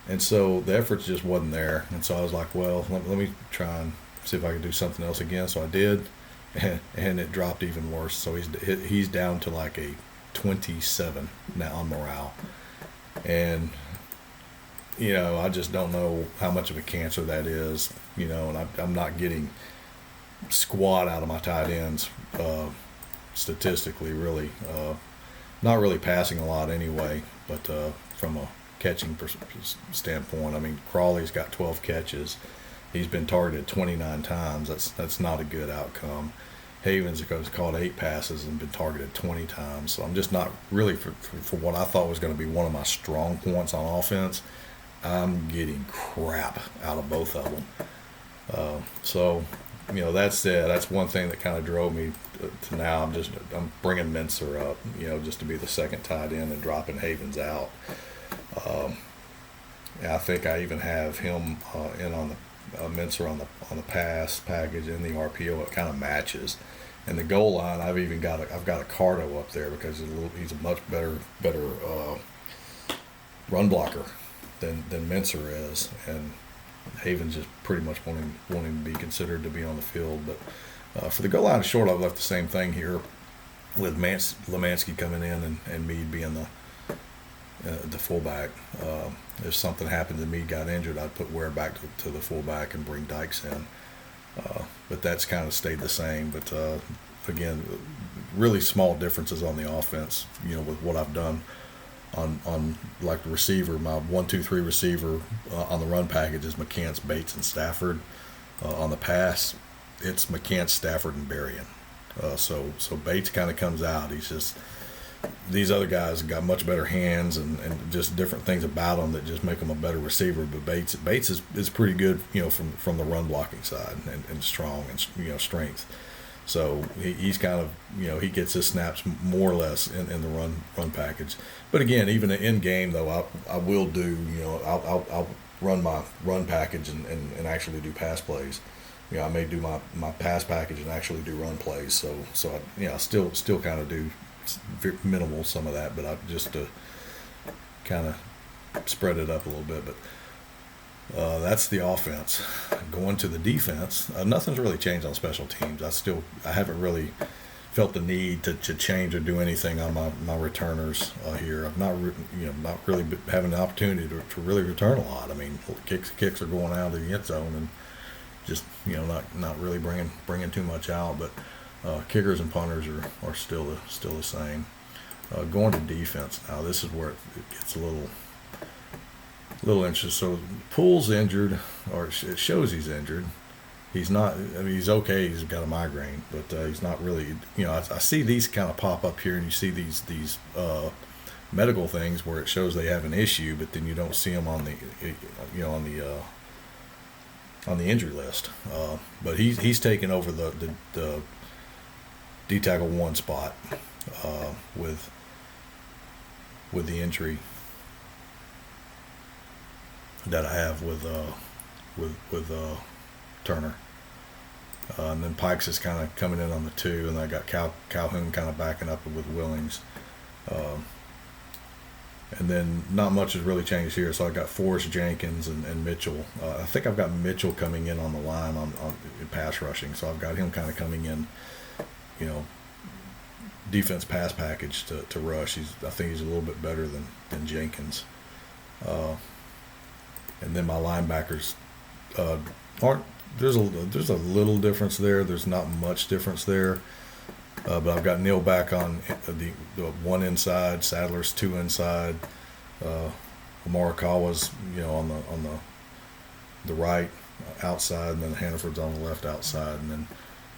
And so the effort just wasn't there, and so I was like, well, let me try and see if I can do something else again. So I did, and it dropped even worse. So he's down to like a 27 now on morale. And I just don't know how much of a cancer that is, and I'm not getting squat out of my tight ends, statistically, really. Not really passing a lot anyway, but from a catching standpoint, I mean, Crawley's got 12 catches. He's been targeted 29 times. That's not a good outcome. Havens has caught 8 passes and been targeted 20 times. So I'm just not really, for what I thought was going to be one of my strong points on offense, I'm getting crap out of both of them. So, that said, that's one thing that kind of drove me to now. I'm bringing Mincer up, just to be the second tight end and dropping Havens out. I think I even have him in on the Mincer on the pass package and the RPO. It kind of matches. And the goal line, I've got a Cardo up there because he's a much better run blocker than Mincer is, and Havens just pretty much wanting to be considered to be on the field. But for the goal line short, I've left the same thing here with Lemansky coming in and Meade being the fullback. If something happened and Meade got injured, I'd put Ware back to the fullback and bring Dykes in. But that's kind of stayed the same. But again, really small differences on the offense. With what I've done on like the receiver, my 1-2-3 receiver on the run package is McCants, Bates, and Stafford. On the pass, it's McCants, Stafford, and Berrien. So Bates kind of comes out. He's just, these other guys got much better hands and just different things about them that just make them a better receiver. But Bates is pretty good, from the run blocking side and strong and strength. So he's kind of, he gets his snaps more or less in the run package. But again, even in game though, I will do, I'll run my run package and actually do pass plays. I may do my pass package and actually do run plays. So I still kind of do minimal some of that, but I just to kind of spread it up a little bit. But that's the offense. Going to the defense, nothing's really changed on special teams. I haven't really felt the need to change or do anything on my returners here. I've not really having the opportunity to really return a lot. I mean, kicks are going out of the end zone and just not really bringing too much out. But kickers and punters are still the same. Going to defense now, this is where it gets a little interesting. So Poole's injured, or it shows he's injured. He's not. I mean, he's okay. He's got a migraine, but he's not really. I see these kind of pop up here, and you see these medical things where it shows they have an issue, but then you don't see them on the injury list. But he's taken over the D tackle 1 spot with the injury that I have with Turner, and then Pikes is kind of coming in on the 2, and I got Calhoun kind of backing up with Willings, and then not much has really changed here. So I got Forrest, Jenkins, and Mitchell. I think I've got Mitchell coming in on the line on pass rushing, so I've got him kind of coming in, defense pass package to rush. I think he's a little bit better than Jenkins. And then my linebackers aren't. There's a little difference there. There's not much difference there. But I've got Neal back on the 1 inside, Sadler's 2 inside, Morikawa's on the right outside, and then Hannaford's on the left outside, and then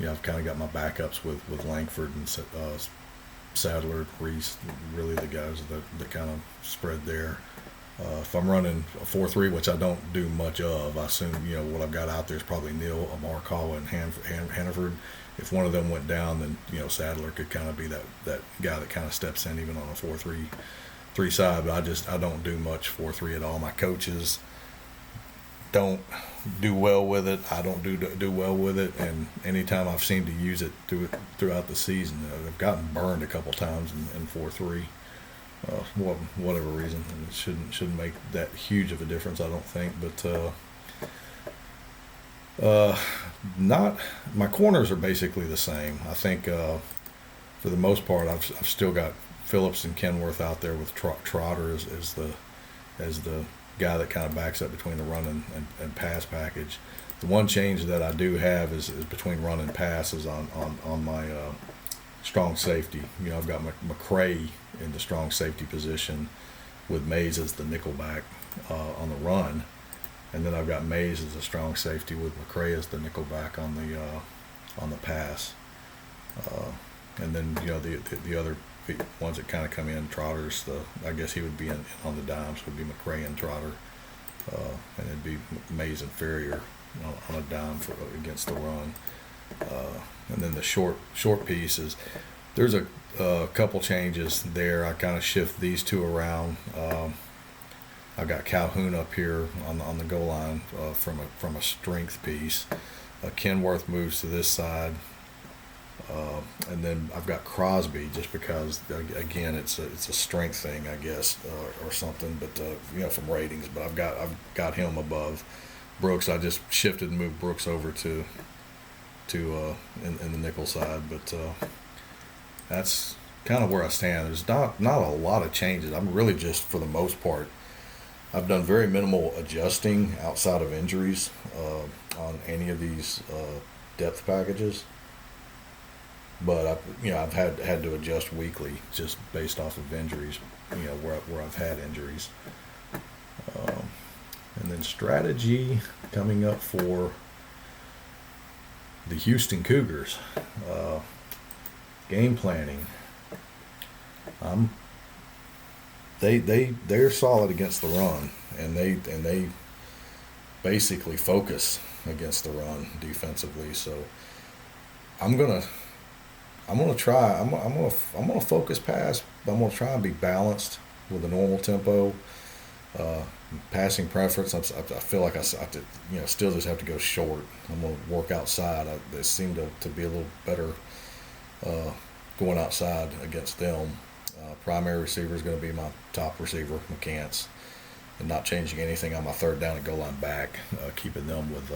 I've kind of got my backups with Langford and Sadler, Reese, really the guys that kind of spread there. If I'm running a 4-3, which I don't do much of, I assume what I've got out there is probably Neal, Morikawa, and Hannaford. If one of them went down, then Sadler could kind of be that guy that kind of steps in even on a 4-3 side. But I don't do much 4-3 at all. My coaches don't do well with it. I don't do well with it, and anytime I've seemed to use it throughout the season, I've gotten burned a couple times in 4-3. Whatever reason, and it shouldn't make that huge of a difference, I don't think. But not my corners are basically the same. I think for the most part, I've still got Phillips and Kenworth out there with Trotter as the guy that kind of backs up between the run and pass package. The one change that I do have is between run and pass is on my strong safety. You know, I've got McCray in the strong safety position with Mays as the nickelback on the run, and then I've got Mays as a strong safety with McCray as the nickelback on the pass. And then, you know, the other ones that kind of come in, Trotters, I guess he would be on the dimes, would be McCray and Trotter, and it'd be Mays and Ferrier on a dime against the run. And then the short pieces, there's a couple changes there. I kind of shift these two around. I got Calhoun up here on the goal line from a strength piece. Kenworth moves to this side, and then I've got Crosby just because, again, it's a strength thing, I guess, or something. But you know, from ratings. But I've got him above Brooks. I just shifted and moved Brooks over to in the nickel side. But that's kind of where I stand. There's not a lot of changes. I'm really just, for the most part, I've done very minimal adjusting outside of injuries on any of these depth packages. But I've had to adjust weekly just based off of injuries. You know, where I've had injuries. And then strategy coming up for the Houston Cougars. Game planning. They're solid against the run, and they basically focus against the run defensively. So I'm gonna focus pass. But I'm gonna try and be balanced with a normal tempo. Passing preference, I feel like I still just have to go short. I'm gonna work outside. They seem to be a little better going outside against them. Primary receiver is going to be my top receiver, McCants, and not changing anything on my third down and goal line back, keeping them with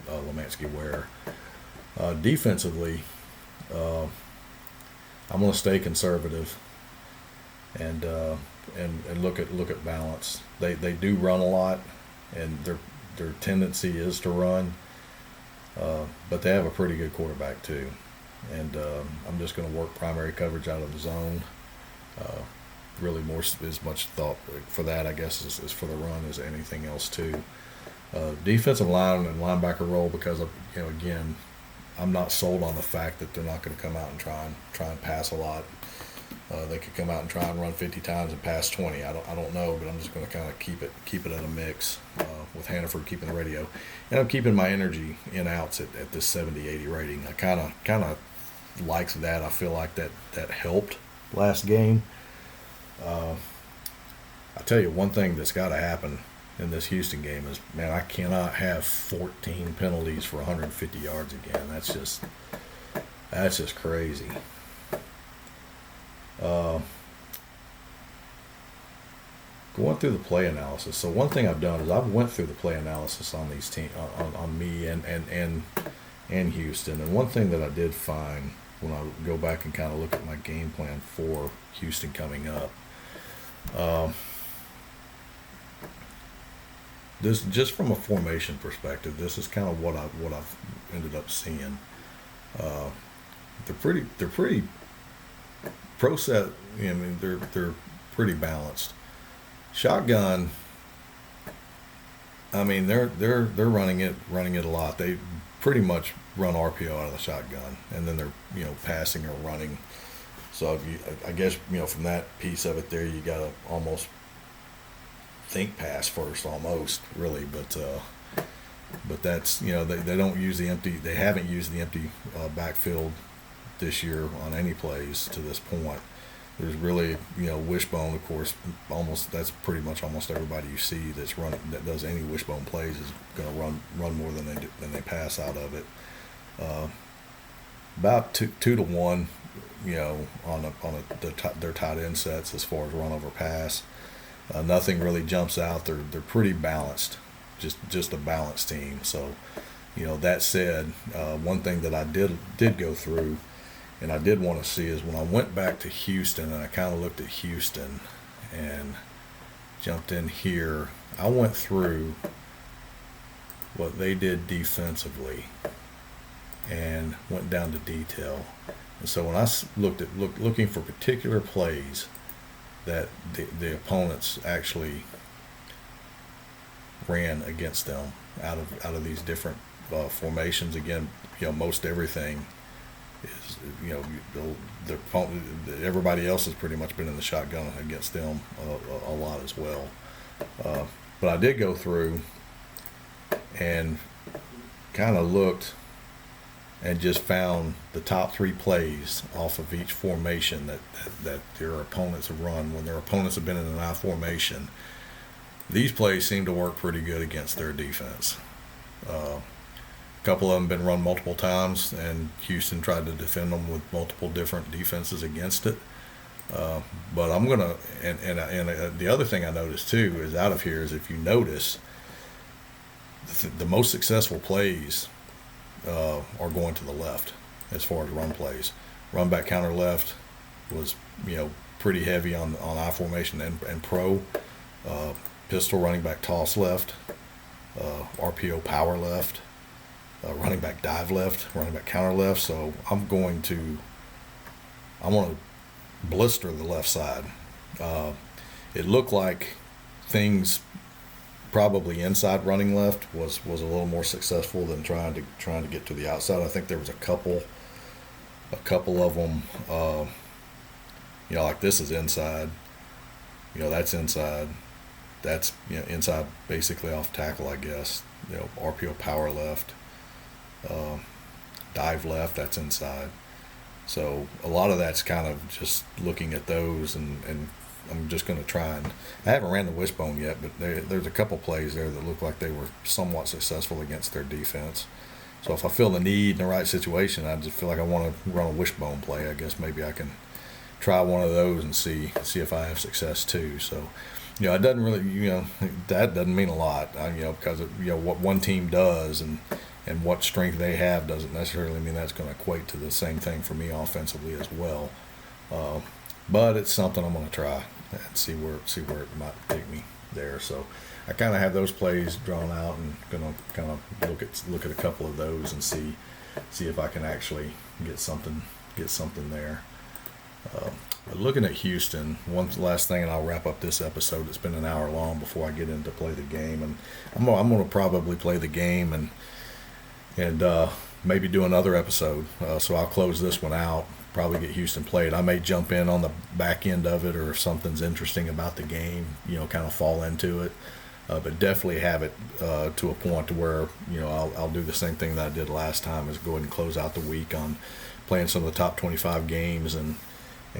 Lemansky Ware. Defensively, I'm going to stay conservative and look at balance. They do run a lot, and their tendency is to run, but they have a pretty good quarterback too. And I'm just going to work primary coverage out of the zone. Really more as much thought for that, I guess, as for the run as anything else too. Defensive line and linebacker role, because again, I'm not sold on the fact that they're not going to come out and try and pass a lot. They could come out and try and run 50 times and pass 20. I don't know, but I'm just going to kind of keep it in a mix with Hannaford keeping the radio, and I'm keeping my energy in outs at this 70-80 rating. I kind of likes that. I feel like that helped last game. I tell you, one thing that's got to happen in this Houston game is, man, I cannot have 14 penalties for 150 yards again. That's just crazy. Going through the play analysis. So one thing I've done is I've went through the play analysis on these teams, on me and Houston. And one thing that I did find when I go back and kind of look at my game plan for Houston coming up, this, just from a formation perspective, this is kind of what I've ended up seeing. They're pretty pro set. I mean, they're pretty balanced. Shotgun, I mean, they're running it a lot. They pretty much run RPO out of the shotgun, and then they're passing or running. So I guess from that piece of it there, you gotta almost think pass first, almost really. But that's they don't use the empty. They haven't used the empty backfield this year on any plays to this point. There's really, wishbone, of course, that's pretty much almost everybody you see that does any wishbone plays is going to run more than they pass out of it. About 2 to 1, on their tight end sets as far as run over pass. Nothing really jumps out. They're pretty balanced, just a balanced team. So, that said, one thing that I did go through, and I did want to see, is when I went back to Houston and I kind of looked at Houston and jumped in here, I went through what they did defensively and went down to detail. And so when I looking for particular plays that the opponents actually ran against them out of these different formations. Again, most everything is, the opponent, everybody else has pretty much been in the shotgun against them a lot as well. But I did go through and kind of looked and just found the top 3 plays off of each formation that their opponents have run. When their opponents have been in an I formation, these plays seem to work pretty good against their defense. A couple of them been run multiple times, and Houston tried to defend them with multiple different defenses against it. But I'm gonna, and the other thing I noticed too is out of here is, if you notice, the most successful plays are going to the left as far as run plays. Run back counter left was pretty heavy on I formation and pro. Pistol running back toss left, RPO power left, running back dive left, running back counter left. So I want to blister the left side. It looked like things probably inside running left was a little more successful than trying to get to the outside. I think there was a couple of them. Like this is inside. That's inside. That's inside basically off tackle, I guess. RPO power left, dive left. That's inside. So a lot of that's kind of just looking at those, and I'm just going to try and, I haven't ran the wishbone yet, but there's a couple plays there that look like they were somewhat successful against their defense. So if I feel the need in the right situation, I just feel like I want to run a wishbone play. I guess maybe I can try one of those and see if I have success too. So, it doesn't really, that doesn't mean a lot, because what one team does and what strength they have doesn't necessarily mean that's going to equate to the same thing for me offensively as well. But it's something I'm going to try and see where it might take me there. So I kind of have those plays drawn out, and going to kind of look at a couple of those and see if I can actually get something there. But looking at Houston, one last thing, and I'll wrap up this episode. It's been an hour long before I get into play the game, and I'm going to probably play the game and maybe do another episode. So I'll close this one out. Probably get Houston played. I may jump in on the back end of it, or if something's interesting about the game, kind of fall into it. But definitely have it to a point to where I'll do the same thing that I did last time, is go ahead and close out the week on playing some of the top 25 games and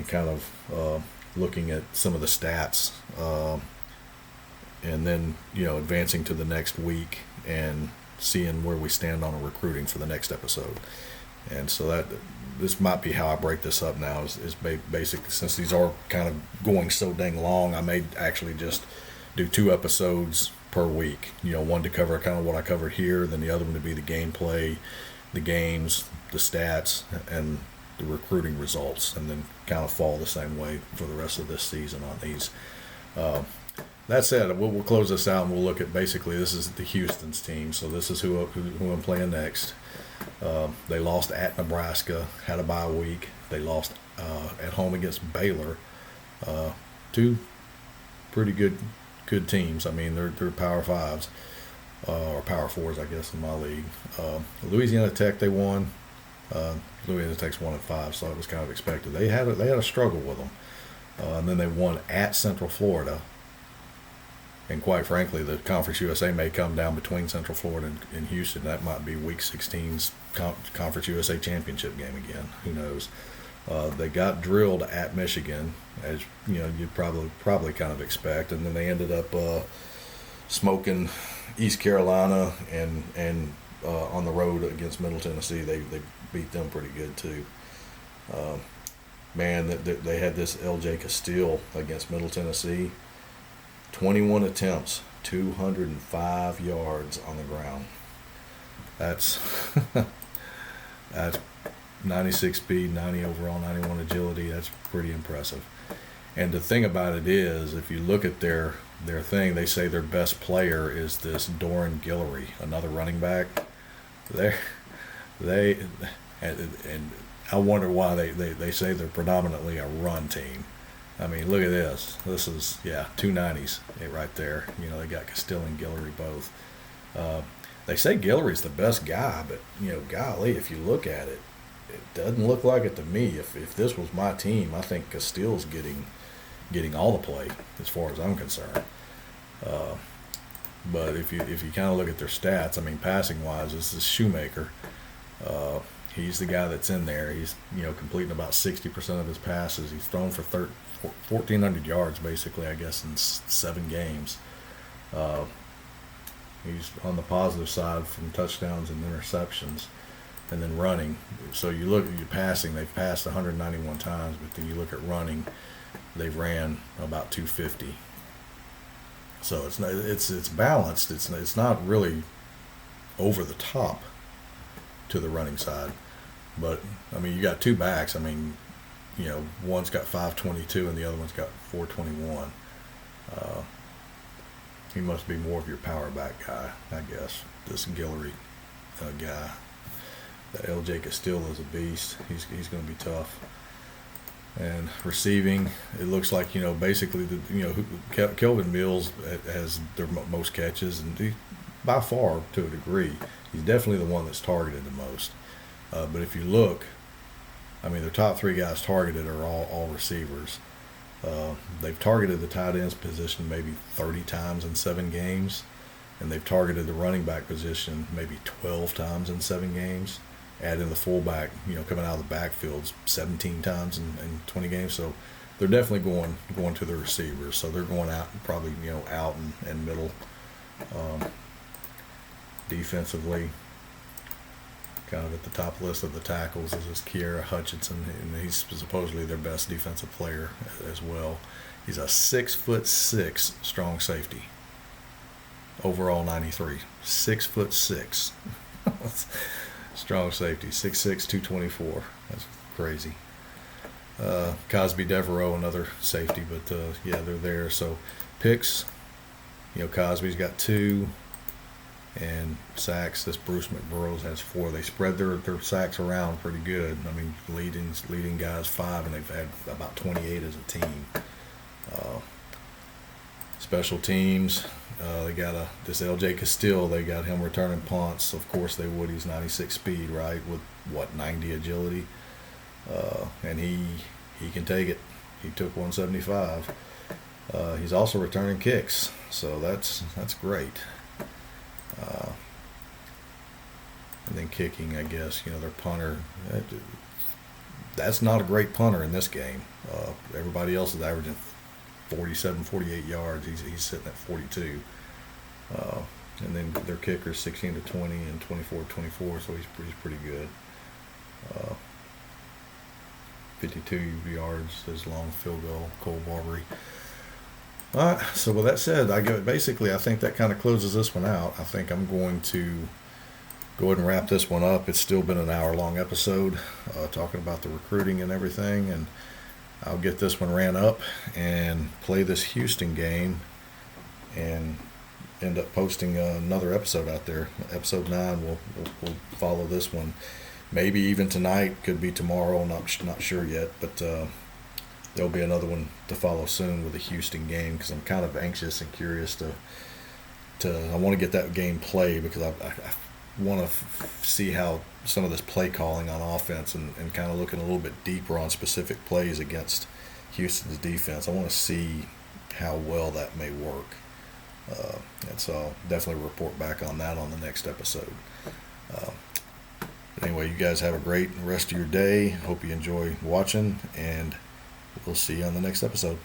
kind of looking at some of the stats, and then advancing to the next week and seeing where we stand on a recruiting for the next episode. And so this might be how I break this up now, is basically, since these are kind of going so dang long, I may actually just do 2 episodes per week. One to cover kind of what I covered here, then the other one to be the gameplay, the games, the stats, and the recruiting results, and then kind of fall the same way for the rest of this season on these. That said, we'll close this out, and we'll look at, basically, this is the Houston's team. So this is who I'm playing next. They lost at Nebraska, had a bye week. They lost at home against Baylor. 2 pretty good teams. I mean, they're Power 5s, or Power 4s, I guess, in my league. Louisiana Tech, they won. Louisiana Tech's 1-5, so it was kind of expected. They had a struggle with them, and then they won at Central Florida. And quite frankly, the Conference USA may come down between Central Florida and Houston. That might be Week 16's Conference USA championship game again. Who knows? They got drilled at Michigan, as you'd probably kind of expect, and then they ended up smoking East Carolina and on the road against Middle Tennessee. They beat them pretty good too. They had this L.J. Castile against Middle Tennessee. 21 attempts, 205 yards on the ground. That's 96 speed, 90 overall, 91 agility. That's pretty impressive. And the thing about it is, if you look at their thing, they say their best player is this Doran Guillory, another running back. They they and I wonder why they say they're predominantly a run team. I mean, look at this. This is, yeah, 290s right there. You know, they got Castile and Guillory both. They say Guillory's the best guy, but, you know, golly, if you look at it, it doesn't look like it to me. If this was my team, I think Castile's getting all the play as far as I'm concerned. But if you kind of look at their stats, I mean, passing wise, this is Shoemaker. He's the guy that's in there. He's, you know, completing about 60% of his passes. He's thrown for 1,400 yards basically, I guess, in 7 games. He's on the positive side from touchdowns and interceptions, and then running. So you look at your passing; they've passed 191 times, but then you look at running, they've ran about 250. So it's balanced. It's not really over the top to the running side, but I mean, you got 2 backs. I mean, you know, one's got 522 and the other one's got 421. He must be more of your power back guy, I guess. This Guillory guy. That LJ Castile is a beast. He's going to be tough. And receiving, it looks like, you know, basically Kelvin Mills has their most catches, and he, by far to a degree, he's definitely the one that's targeted the most. But if you look, I mean, their top 3 guys targeted are all receivers. They've targeted the tight ends position maybe 30 times in 7 games, and they've targeted the running back position maybe 12 times in 7 games. Add in the fullback, you know, coming out of the backfields 17 times in 20 games. So they're definitely going to the receivers. So they're going out probably, you know, out and middle. Defensively, kind of at the top list of the tackles is this Kiera Hutchinson, and he's supposedly their best defensive player as well. He's a 6'6" strong safety. Overall 93. 6'6". Strong safety. 6'6", 224. That's crazy. Cosby Devereaux, another safety, but yeah, they're there. So picks, you know, Cosby's got 2. And sacks, this Bruce McBurrows has 4. They spread their sacks around pretty good. I mean, leading guys 5, and they've had about 28 as a team. Special teams, they got this LJ Castile. They got him returning punts. Of course they would. He's 96 speed, right, with what, 90 agility, and he can take it. He took 175. He's also returning kicks, so that's great. And then kicking, I guess, you know, their punter, that's not a great punter in this game. Everybody else is averaging 47, 48 yards. He's sitting at 42. And then their kicker is 16 to 20 and 24 to 24, so he's pretty good. 52 yards, his long field goal, Cole Barbary. All right, so with that said, I think that kind of closes this one out. I think I'm going to go ahead and wrap this one up. It's still been an hour-long episode talking about the recruiting and everything, and I'll get this one ran up and play this Houston game and end up posting another episode out there. Episode 9, we'll follow this one. Maybe even tonight, could be tomorrow, not sure yet, but there'll be another one to follow soon with the Houston game, because I'm kind of anxious and curious to I want to get that game played, because I want to see how some of this play calling on offense and kind of looking a little bit deeper on specific plays against Houston's defense. I want to see how well that may work. And so I'll definitely report back on that on the next episode. Anyway, you guys have a great rest of your day. Hope you enjoy watching, and we'll see you on the next episode.